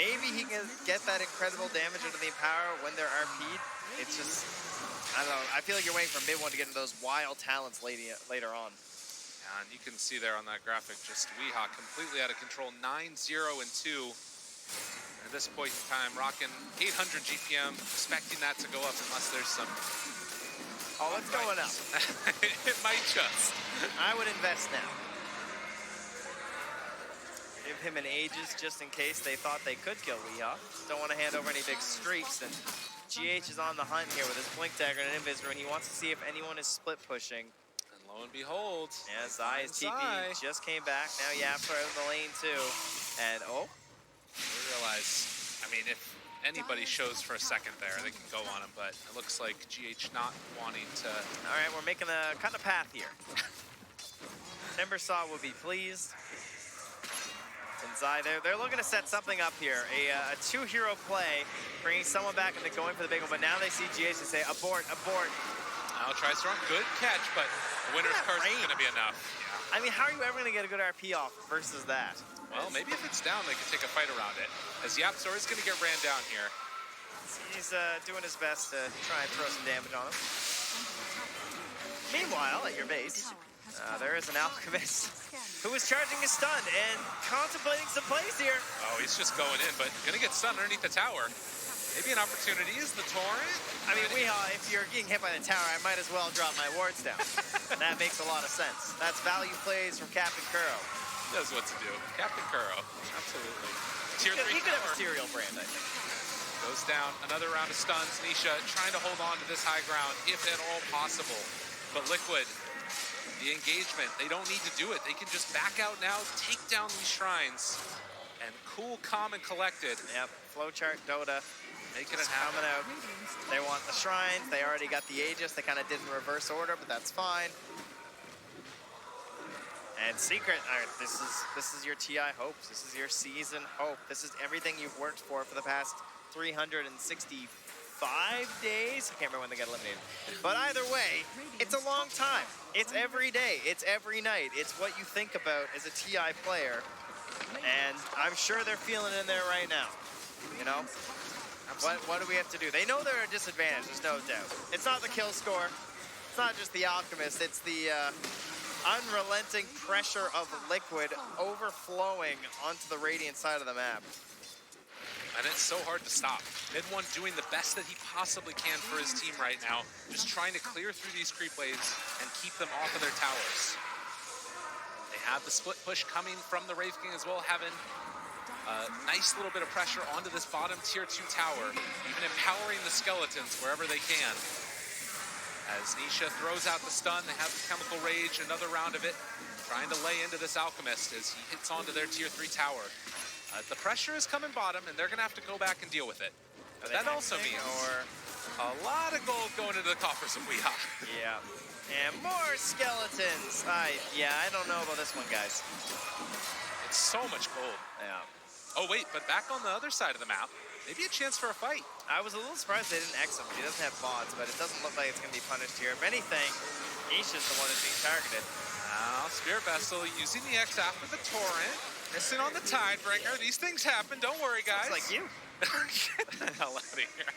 maybe he can get that incredible damage into the empower when they're RP'd. It's just, I don't know, I feel like you're waiting for mid one to get into those wild talents later on. And you can see there on that graphic, just Weehaw completely out of control, 9-0 and 2. At this point in time, rocking 800 GPM, expecting that to go up unless there's some... Oh, it's going up. It might just. I would invest now. Give him an Aegis just in case they thought they could kill Weehaw. Don't want to hand over any big streaks, and GH is on the hunt here with his Blink Dagger and Invisor, and he wants to see if anyone is split pushing. And lo and behold, yeah, Zai's TP just came back. Now Yaps are out in the lane too. And oh, we realize, I mean, if anybody shows for a second there, they can go on him, but it looks like GH not wanting to. All right, we're making a kind of path here. Timbersaw will be pleased. And Zai, they're looking to set something up here. A two-hero play, bringing someone back and they're going for the big one, but now they see GH and say, abort, abort. Now try strong, good catch, but the winner's curse is going to be enough. Yeah. I mean, how are you ever going to get a good RP off versus that? Well, maybe if it's down, they can take a fight around it. As Yapzor is going to get ran down here. He's doing his best to try and throw some damage on him. Meanwhile, at your base, there is an Alchemist who is charging his stun and contemplating some plays here. Oh, he's just going in, but going to get stunned underneath the tower. Maybe an opportunity is the Torrent. I mean, Weehaw, if you're getting hit by the tower, I might as well drop my wards down. That makes a lot of sense. That's value plays from Captain Kuro. He knows what to do. Captain Kuro, absolutely. Tier 3 He could have a cereal brand, I think. Goes down, another round of stuns. Nisha trying to hold on to this high ground, if at all possible. But Liquid, the engagement, they don't need to do it. They can just back out now, take down these shrines, and cool, calm, and collected. Yep, flowchart Dota. Making it happen. Coming out. They want the shrines. They already got the Aegis. They kind of did in reverse order, but that's fine. And Secret, this is your TI hopes. This is your season hope. This is everything you've worked for the past 365 days. I can't remember when they got eliminated. But either way, it's a long time. It's every day. It's every night. It's what you think about as a TI player. And I'm sure they're feeling it in there right now. You know? What do we have to do? They know they're at a disadvantage, there's no doubt. It's not the kill score. It's not just the Alchemist. It's the unrelenting pressure of Liquid overflowing onto the Radiant side of the map. And it's so hard to stop. Mid1 doing the best that he possibly can for his team right now, just trying to clear through these creep waves and keep them off of their towers. They have the split push coming from the Wraith King as well, having a nice little bit of pressure onto this bottom tier 2 tower, even empowering the skeletons wherever they can. As Nisha throws out the stun, they have the Chemical Rage, another round of it, trying to lay into this Alchemist as he hits onto their tier 3 tower. The pressure is coming bottom, and they're going to have to go back and deal with it. But that also means a lot of gold going into the coffers of Weehaw. Yeah. And more skeletons. I don't know about this one, guys. It's so much gold. Yeah. Oh, wait, but back on the other side of the map, maybe a chance for a fight. I was a little surprised they didn't X him. He doesn't have bots, but it doesn't look like it's going to be punished here. If anything, Isha's the one that's being targeted. Now, Spirit Vessel using the X after the Torrent. Missing on the Tidebringer. These things happen. Don't worry, guys. It's like you. Get the hell out of here.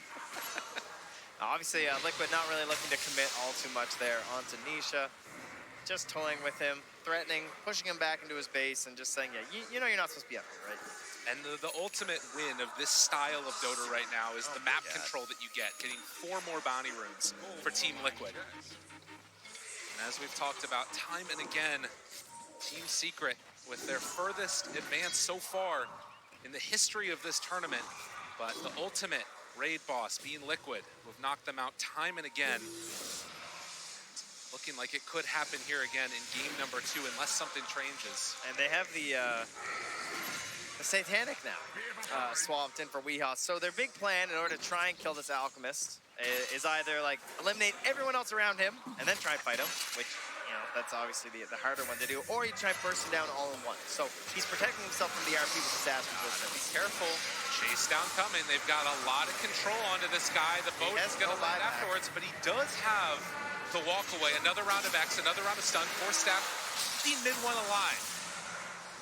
Obviously, Liquid not really looking to commit all too much there onto Nisha. Just toying with him, threatening, pushing him back into his base, and just saying, yeah, you know you're not supposed to be up here, right? And the ultimate win of this style of Dota right now is the map control that you get, getting 4 more bounty runes for Team Liquid. And as we've talked about time and again, Team Secret with their furthest advance so far in the history of this tournament, but the ultimate raid boss being Liquid, who have knocked them out time and again. Looking like it could happen here again in game number 2 unless something changes. And they have the Satanic now swapped in for Weehaw. So their big plan in order to try and kill this Alchemist is either like eliminate everyone else around him and then try and fight him, which, you know, that's obviously the harder one to do, or you try and burst him down all in one. So he's protecting himself from the RP with his Astral Resistance. Be careful. Chase down coming. They've got a lot of control onto this guy. The boat is going to land afterwards, but he does have the walk away. Another round of X, another round of stun. 4-staff, keeping mid-1 alive.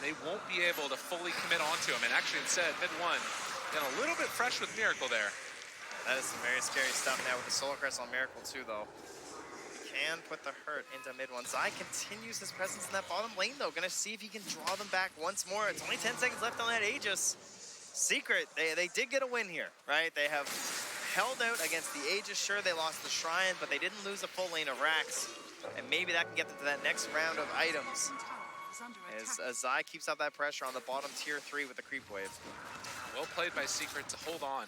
They won't be able to fully commit onto him. And actually, instead, mid-1 got a little bit fresh with Miracle there. That is some very scary stuff now with the Solar Crest on Miracle too, though. Can and put the hurt into mid one. Zai continues his presence in that bottom lane, though. Gonna see if he can draw them back once more. It's only 10 seconds left on that Aegis. Secret, they did get a win here, right? They have held out against the Aegis. Sure, they lost the Shrine, but they didn't lose a full lane of racks. And maybe that can get them to that next round of items. As Zai keeps up that pressure on the bottom tier 3 with the creep wave. Well played by Secret to hold on.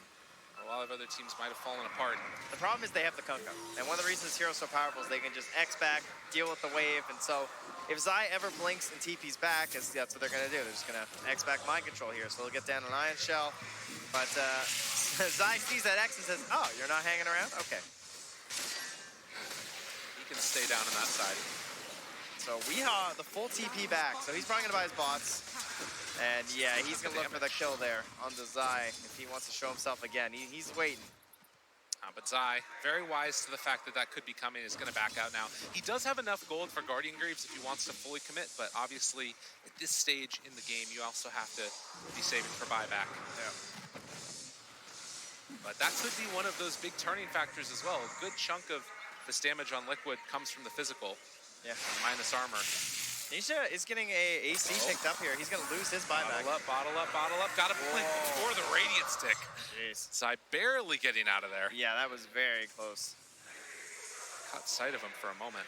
A lot of other teams might have fallen apart. The problem is they have the Kunkka. And one of the reasons Hero's so powerful is they can just X back, deal with the wave. And so if Zai ever blinks and TP's back, that's what they're going to do. They're just going to X back mind control here. So they'll get down an Iron Shell. But Zai sees that X and says, oh, you're not hanging around? Okay. He can stay down on that side. So Weehaw, the full TP back. So he's probably going to buy his bots. And yeah, he's going to look for the kill there on the Zai if he wants to show himself again. He's waiting. But Zai, very wise to the fact that that could be coming, is going to back out now. He does have enough gold for Guardian Greaves if he wants to fully commit, but obviously at this stage in the game, you also have to be saving for buyback. Yeah. But that could be one of those big turning factors as well. A good chunk of this damage on Liquid comes from the physical. Yeah. Minus armor. Nisha is getting a AC picked up here. He's going to lose his buyback. Bottle up, bottle up, bottle up. Got to blink before the Radiant Stick. Jeez. Zai barely getting out of there. Yeah, that was very close. Caught sight of him for a moment.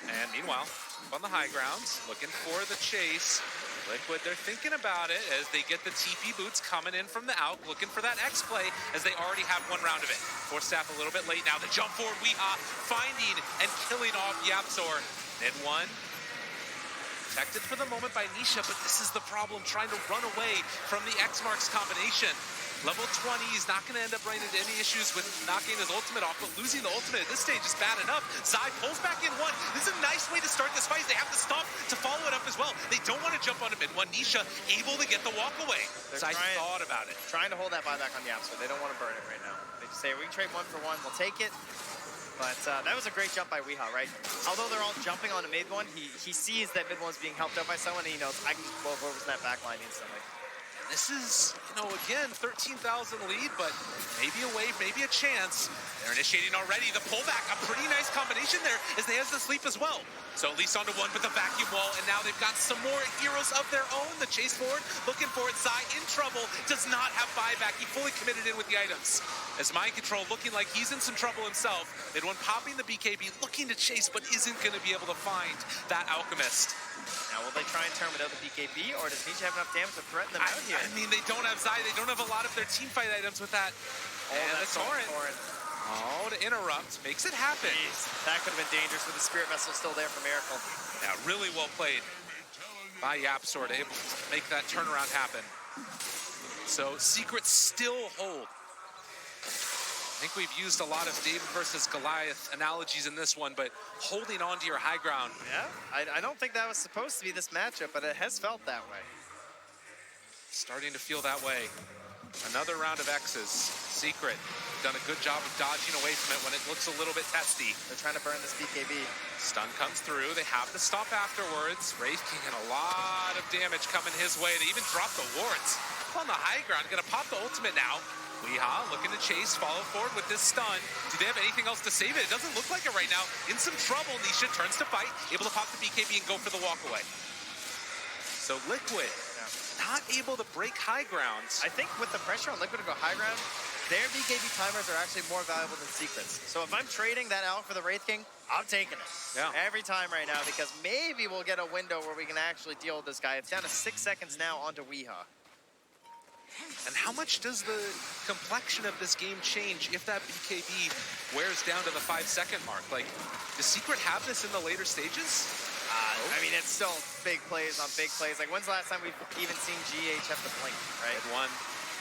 And meanwhile, on the high grounds, looking for the chase. Liquid, they're thinking about it as they get the TP boots coming in from the out, looking for that X play as they already have one round of it. Force staff a little bit late now. The jump forward, Weehaw finding and killing off Yapzor. Mid one. Protected for the moment by Nisha, but this is the problem, trying to run away from the X-Marks combination. Level 20, he's not going to end up running into any issues with knocking his ultimate off, but losing the ultimate at this stage is bad enough. Zai pulls back in one. This is a nice way to start this fight. They have to stop to follow it up as well. They don't want to jump on him mid one. Nisha able to get the walk away. Zai thought about it. Trying to hold that buyback on Yapzor. They don't want to burn it right now. They just say, we can trade 1 for 1, we'll take it. But that was a great jump by Weehaw, right? Although they're all jumping on a mid one, he sees that mid one's being helped out by someone, and he knows, I can just blow over that back line instantly. And this is, again, 13,000 lead, but maybe a wave, maybe a chance. They're initiating already. The pullback, a pretty nice combination there as they have the sleep as well. So at least onto one with the vacuum wall, and now they've got some more heroes of their own. The chase forward, looking for it. Zai in trouble, does not have buyback. He fully committed in with the items. As Mind Control looking like he's in some trouble himself. They'd one popping the BKB, looking to chase, but isn't going to be able to find that Alchemist. Now, will they try and turn without the BKB, or does Nisha have enough damage to threaten them out here? I mean, they don't have Zai. They don't have a lot of their team fight items with that. And the Torrent. Oh, to interrupt. Makes it happen. Jeez, that could have been dangerous with the Spirit Vessel still there for Miracle. Yeah, really well played by Yapzor to able to make that turnaround happen. So, Secret still hold. I think we've used a lot of David versus Goliath analogies in this one, but holding on to your high ground. Yeah, I don't think that was supposed to be this matchup, but it has felt that way. Starting to feel that way. Another round of X's. Secret done a good job of dodging away from it when it looks a little bit testy. They're trying to burn this BKB. Stun comes through. They have to stop afterwards. Wraith King had a lot of damage coming his way. They even dropped the wards. On the high ground, gonna pop the ultimate now. Weehaw looking to chase, follow forward with this stun. Do they have anything else to save it? It doesn't look like it right now. In some trouble, Nisha turns to fight, able to pop the BKB and go for the walk away. So Liquid, not able to break high grounds. I think with the pressure on Liquid to go high ground, their BKB timers are actually more valuable than Secrets. So if I'm trading that out for the Wraith King, I'm taking it. Yeah. Every time right now, because maybe we'll get a window where we can actually deal with this guy. It's down to 6 seconds now onto Weehaw. And how much does the complexion of this game change if that BKB wears down to the 5-second mark? Like, does Secret have this in the later stages? I mean, it's still big plays on big plays. Like, when's the last time we've even seen GH have to blink, right? One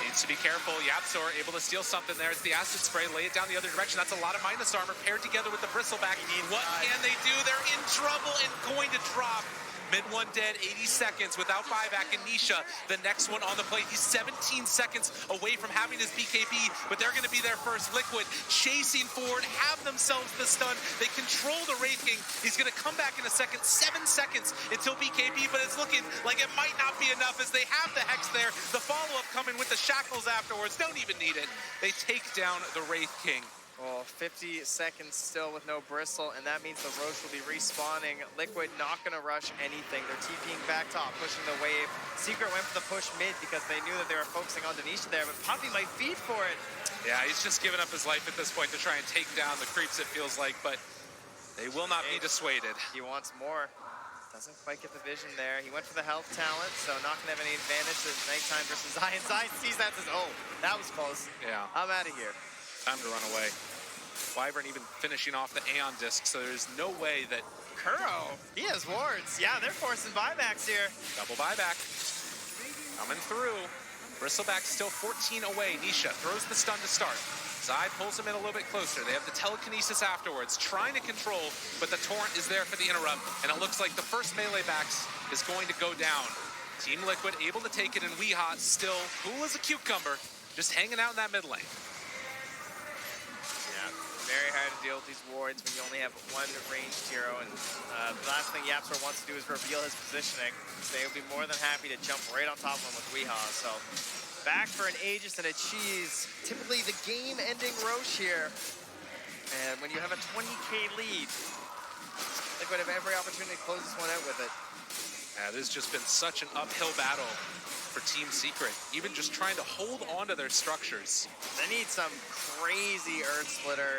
needs to be careful. Yapzor able to steal something there. It's the acid spray. Lay it down the other direction. That's a lot of minus armor paired together with the bristleback. What can they do? They're in trouble and going to drop. Mid one dead, 80 seconds without buyback, and Nisha, the next one on the plate. He's 17 seconds away from having his BKB, but they're going to be there first. Liquid chasing forward, have themselves the stun. They control the Wraith King. He's going to come back in a second. 7 seconds until BKB, but it's looking like it might not be enough as they have the Hex there. The follow-up coming with the shackles afterwards. Don't even need it. They take down the Wraith King. Well, 50 seconds still with no Bristle, and that means the Roche will be respawning. Liquid not going to rush anything. They're TPing back top, pushing the wave. Secret went for the push mid because they knew that they were focusing on Denisha there, but Puppy might feed for it. Yeah, he's just giving up his life at this point to try and take down the creeps, it feels like, but they will not be dissuaded. He wants more. Doesn't quite get the vision there. He went for the health talent, so not going to have any advantage to nighttime versus Zion. Zion sees that and says, oh, that was close. Yeah. I'm out of here. Time to run away. Wyvern even finishing off the Aeon disc, so there's no way that... Kuro, he has wards. Yeah, they're forcing buybacks here. Double buyback. Coming through. Bristleback still 14 away. Nisha throws the stun to start. Zai pulls him in a little bit closer. They have the telekinesis afterwards, trying to control, but the Torrent is there for the interrupt, and it looks like the first melee backs is going to go down. Team Liquid able to take it, and Weeha still cool as a cucumber, just hanging out in that mid lane. Yeah, very hard to deal with these wards when you only have one ranged hero, and the last thing Yapsor wants to do is reveal his positioning. So they will be more than happy to jump right on top of him with Weeha, so back for an Aegis and a Cheese. Typically the game-ending Roche here. And when you have a 20K lead, Liquid have every opportunity to close this one out with it. Yeah, this has just been such an uphill battle for Team Secret, even just trying to hold on to their structures. They need some crazy Earth Splitter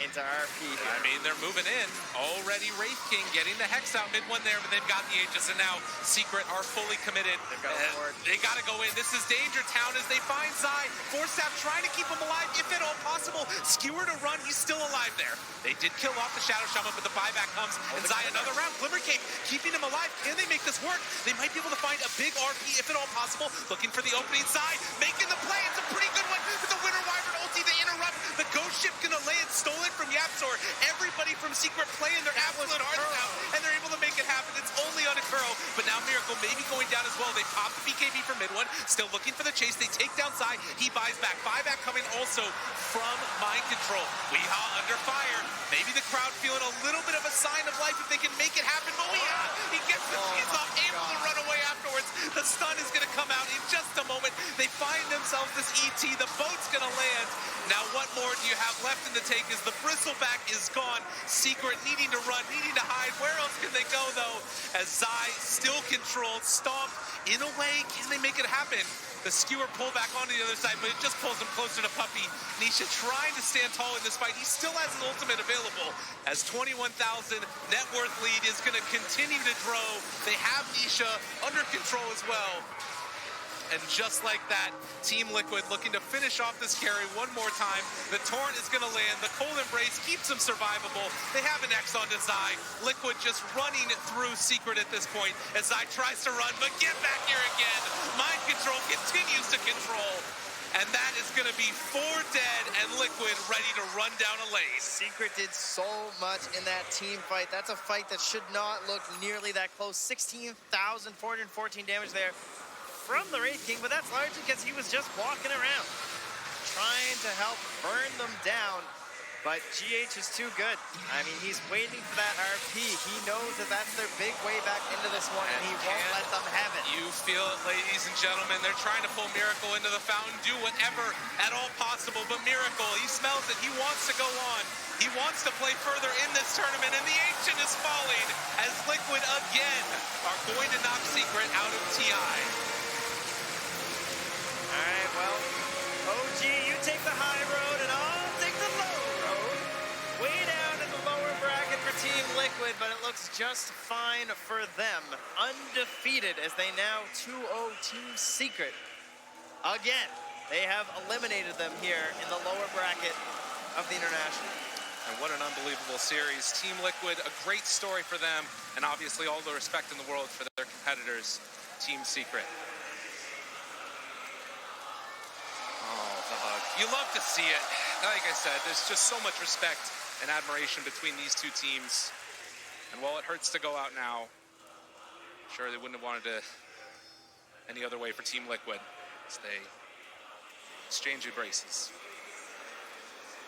into RP here. I mean, they're moving in. Already Wraith King getting the Hex out mid one there, but they've got the Aegis, and now Secret are fully committed. They've got they got to go in. This is Danger Town as they find Zai. Forstaff trying to keep him alive, if at all possible. Skewer to run, he's still alive there. They did kill off the Shadow Shaman, but the buyback comes, and Zai another round. Glimmer Cape keeping him alive. Can they make this work? They might be able to find a big RP, if at all possible. Looking for the opening side, making the play. It's a pretty good one with the Winter Wyvern ulti. They interrupt. The Ghost Ship gonna land, stolen from Yapsor. Everybody from Secret playing their absolute hearts out, and they're able to make it happen. It's only on a Kuro, but now Miracle maybe going down as well. They pop the BKB for mid one, still looking for the chase. They take down Zai. He buys back. Buyback coming also from Mind Control. Weeha under fire. Maybe the crowd feeling a little bit of a sign of life if they can make it happen. But Weeha, he gets the cheese off, able to run away afterwards. The stun is gonna come out in just a moment. They find themselves this ET. The boat's gonna land. Now what more do you have left in the tank as the Bristleback is gone. Secret needing to run, needing to hide. Where else can they go though? As Zai still controlled, stomped. In a way, can they make it happen? The Skewer pull back onto the other side, but it just pulls him closer to Puppy. Nisha trying to stand tall in this fight. He still has his ultimate available as 21,000 net worth lead is going to continue to grow. They have Nisha under control as well. And just like that, Team Liquid looking to finish off this carry one more time. The Torrent is going to land. The Cold Embrace keeps them survivable. They have an X on to Zai. Liquid just running through Secret at this point as Zai tries to run, but get back here again. Mind Control continues to control. And that is going to be 4 dead and Liquid ready to run down a lane. Secret did so much in that team fight. That's a fight that should not look nearly that close. 16,414 damage there from the Wraith King, but that's largely because he was just walking around, trying to help burn them down. But GH is too good. I mean, he's waiting for that RP. He knows that that's their big way back into this one, and he won't let them have it. You feel it, ladies and gentlemen. They're trying to pull Miracle into the fountain, do whatever at all possible. But Miracle, he smells it. He wants to go on. He wants to play further in this tournament, and the Ancient is falling as Liquid again are going to knock Secret out of TI. All right, well, OG, you take the high road, and I'll take the low road. Way down in the lower bracket for Team Liquid, but it looks just fine for them. Undefeated as they now 2-0 Team Secret. Again, they have eliminated them here in the lower bracket of the International. And what an unbelievable series. Team Liquid, a great story for them, and obviously all the respect in the world for their competitors, Team Secret. Oh, the hug. You love to see it. Like I said, there's just so much respect and admiration between these two teams. And while it hurts to go out now, I'm sure they wouldn't have wanted to any other way for Team Liquid as they exchange embraces.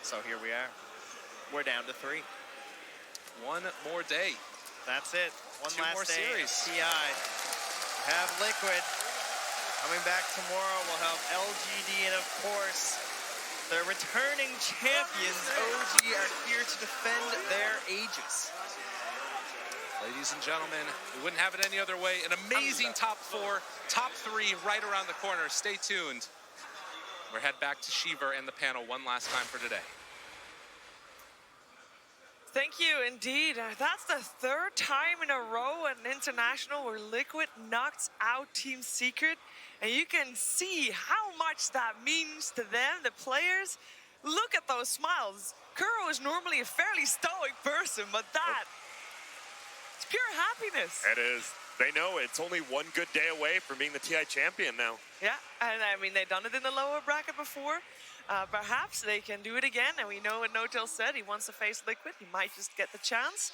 So here we are. We're down to 3. One more day. That's it. One Two last more day series. of TI. We have Liquid coming back tomorrow. We'll have LGD and, of course, The returning champions, OG, are here to defend their ages. Ladies and gentlemen, we wouldn't have it any other way. An amazing top 4, top 3 right around the corner. Stay tuned. We'll head back to Shiver and the panel one last time for today. Thank you, indeed. That's the third time in a row at an international where Liquid knocks out Team Secret. And you can see how much that means to them, the players. Look at those smiles. Kuro is normally a fairly stoic person, but that, it's pure happiness. It is. They know it's only one good day away from being the TI champion now. Yeah, and I mean, they've done it in the lower bracket before. Perhaps they can do it again, and we know what No-Tail said. He wants to face Liquid. He might just get the chance.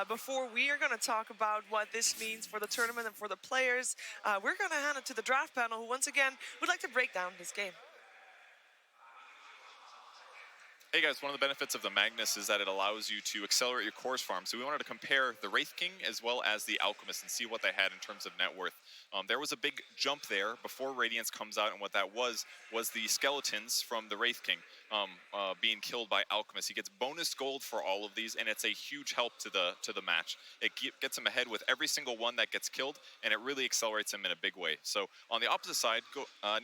Before we are going to talk about what this means for the tournament and for the players, we're going to hand it to the draft panel, who once again would like to break down this game. Hey guys, one of the benefits of the Magnus is that it allows you to accelerate your cores farm. So we wanted to compare the Wraith King as well as the Alchemist and see what they had in terms of net worth. There was a big jump there before Radiance comes out, and what that was the skeletons from the Wraith King being killed by Alchemist. He gets bonus gold for all of these, and it's a huge help to the match. It gets him ahead with every single one that gets killed, and it really accelerates him in a big way. So on the opposite side,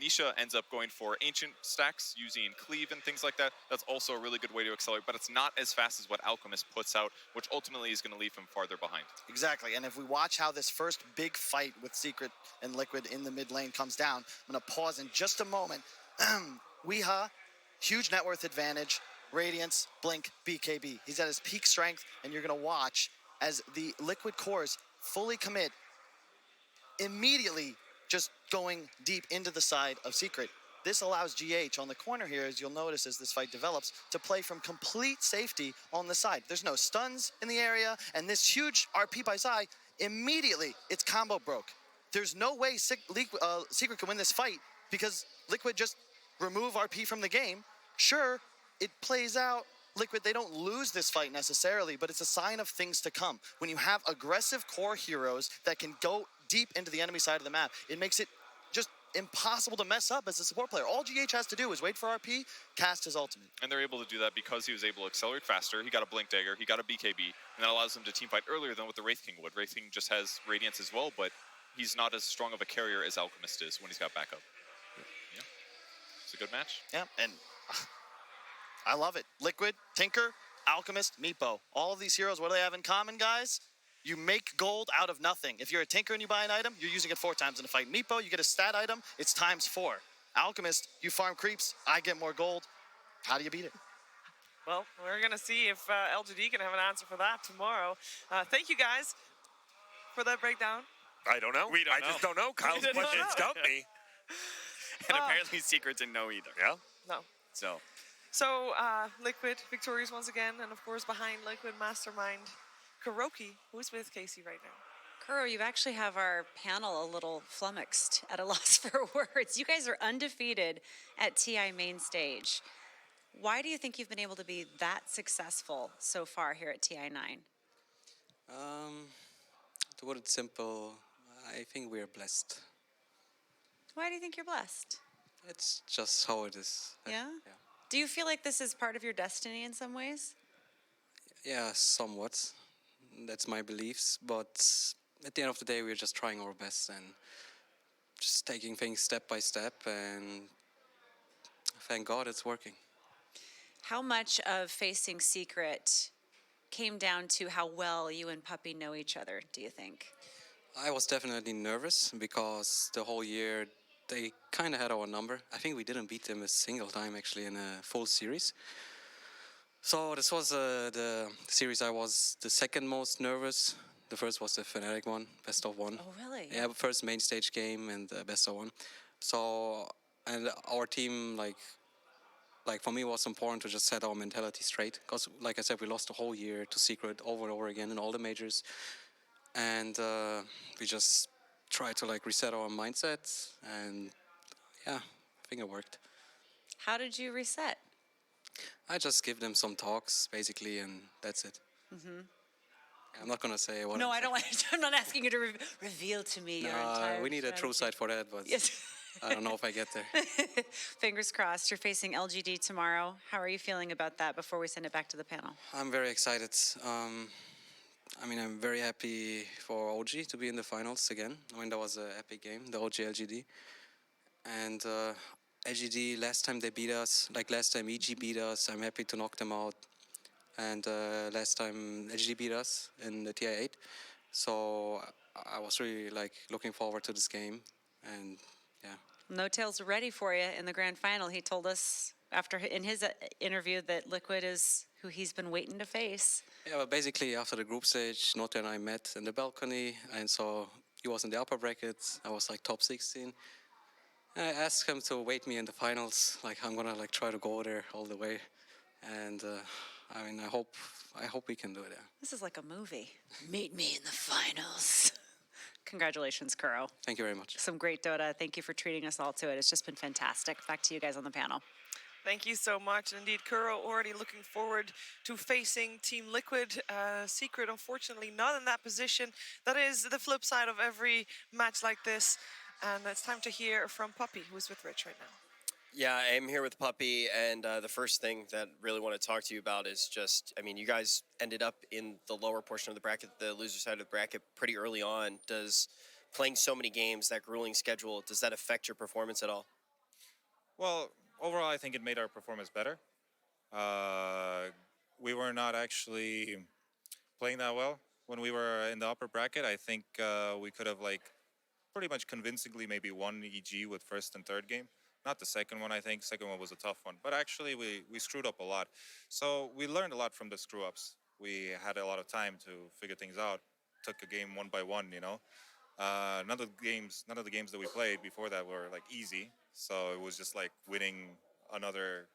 Nisha ends up going for Ancient stacks using Cleave and things like that. That's also a really good way to accelerate, but it's not as fast as what Alchemist puts out, which ultimately is going to leave him farther behind. Exactly, and if we watch how this first big fight with Secret and Liquid in the mid lane comes down, I'm going to pause in just a moment. Weeha, huge net worth advantage. Radiance, Blink, BKB. He's at his peak strength, and you're going to watch as the Liquid cores fully commit, immediately just going deep into the side of Secret. This allows GH on the corner here, as you'll notice as this fight develops, to play from complete safety on the side. There's no stuns in the area, and this huge RP by Zai, immediately it's combo broke. There's no way Secret can win this fight because Liquid just remove RP from the game. Sure, it plays out. Liquid, they don't lose this fight necessarily, but it's a sign of things to come. When you have aggressive core heroes that can go deep into the enemy side of the map, it makes it just impossible to mess up as a support player. All GH has to do is wait for RP, cast his ultimate. And they're able to do that because he was able to accelerate faster. He got a Blink Dagger, he got a BKB, and that allows him to teamfight earlier than what the Wraith King would. Wraith King just has Radiance as well, but he's not as strong of a carrier as Alchemist is when he's got backup. Yeah, it's a good match. Yeah, and I love it. Liquid, Tinker, Alchemist, Meepo. All of these heroes, what do they have in common, guys? You make gold out of nothing. If you're a Tinker and you buy an item, you're using it 4 times in a fight. Meepo, you get a stat item, it's times 4. Alchemist, you farm creeps, I get more gold. How do you beat it? Well, we're going to see if LGD can have an answer for that tomorrow. Thank you guys for that breakdown. I don't know. We don't I know. just don't know. Kyle's question stumped me. And apparently Secret didn't know either. Yeah. No. So, Liquid victorious once again, and of course behind Liquid Mastermind, Kuroki, who's with Casey right now. Kuro, you actually have our panel a little flummoxed, at a loss for words. You guys are undefeated at TI main stage. Why do you think you've been able to be that successful so far here at TI9? To put it simple, I think we are blessed. Why do you think you're blessed? It's just how it is. Yeah? Do you feel like this is part of your destiny in some ways? Yeah, somewhat. That's my beliefs, but at the end of the day, we're just trying our best and just taking things step by step, and thank God it's working. How much of facing Secret came down to how well you and Puppy know each other, do you think? I was definitely nervous because the whole year they kind of had our number. I think we didn't beat them a single time actually in a full series. So this was the series I was the second most nervous. The first was the Fnatic one, best of one. Oh, really? Yeah, first main stage game and best of one. So, and our team, like for me, it was important to just set our mentality straight. Because, like I said, we lost the whole year to Secret over and over again in all the majors. And we just tried to reset our mindset. And yeah, I think it worked. How did you reset? I just give them some talks, basically, and that's it. Mm-hmm. I'm not going to say what No, I don't want I'm not asking you to reveal to me your entire we need strategy. a true side for that, but Yes. I don't know if I get there. Fingers crossed. You're facing LGD tomorrow. How are you feeling about that before we send it back to the panel? I'm very excited. I mean, I'm very happy for OG to be in the finals again. I mean, that was an epic game, the OG LGD. And LGD, last time they beat us, like last time EG beat us, I'm happy to knock them out. And last time LGD beat us in the TI8. So I was really like looking forward to this game. And yeah. No Tail's ready for you in the grand final. He told us in his interview that Liquid is who he's been waiting to face. Yeah, but basically after the group stage, Note and I met in the balcony, and so he was in the upper bracket. I was like top 16. And I asked him to wait me in the finals. Like I'm gonna like try to go there all the way, and I mean I hope we can do it. Yeah. This is like a movie. Meet me in the finals. Congratulations, Kuro. Thank you very much. Some great Dota. Thank you for treating us all to it. It's just been fantastic. Back to you guys on the panel. Thank you so much. Indeed, Kuro already looking forward to facing Team Liquid. Secret, unfortunately, not in that position. That is the flip side of every match like this. And it's time to hear from Puppy, who's with Rich right now. Yeah, I'm here with Puppy, and the first thing that I really want to talk to you about is just, I mean, you guys ended up in the lower portion of the bracket, the loser side of the bracket, pretty early on. Does playing so many games, that grueling schedule, does that affect your performance at all? Well, overall, I think it made our performance better. We were not actually playing that well when we were in the upper bracket. I think we could have like pretty much convincingly maybe won EG with first and third game. Not the second one, I think. Second one was a tough one. But actually, we screwed up a lot. So we learned a lot from the screw-ups. We had a lot of time to figure things out. Took a game one by one, you know. None of the games that we played before that were like easy. So it was just like winning another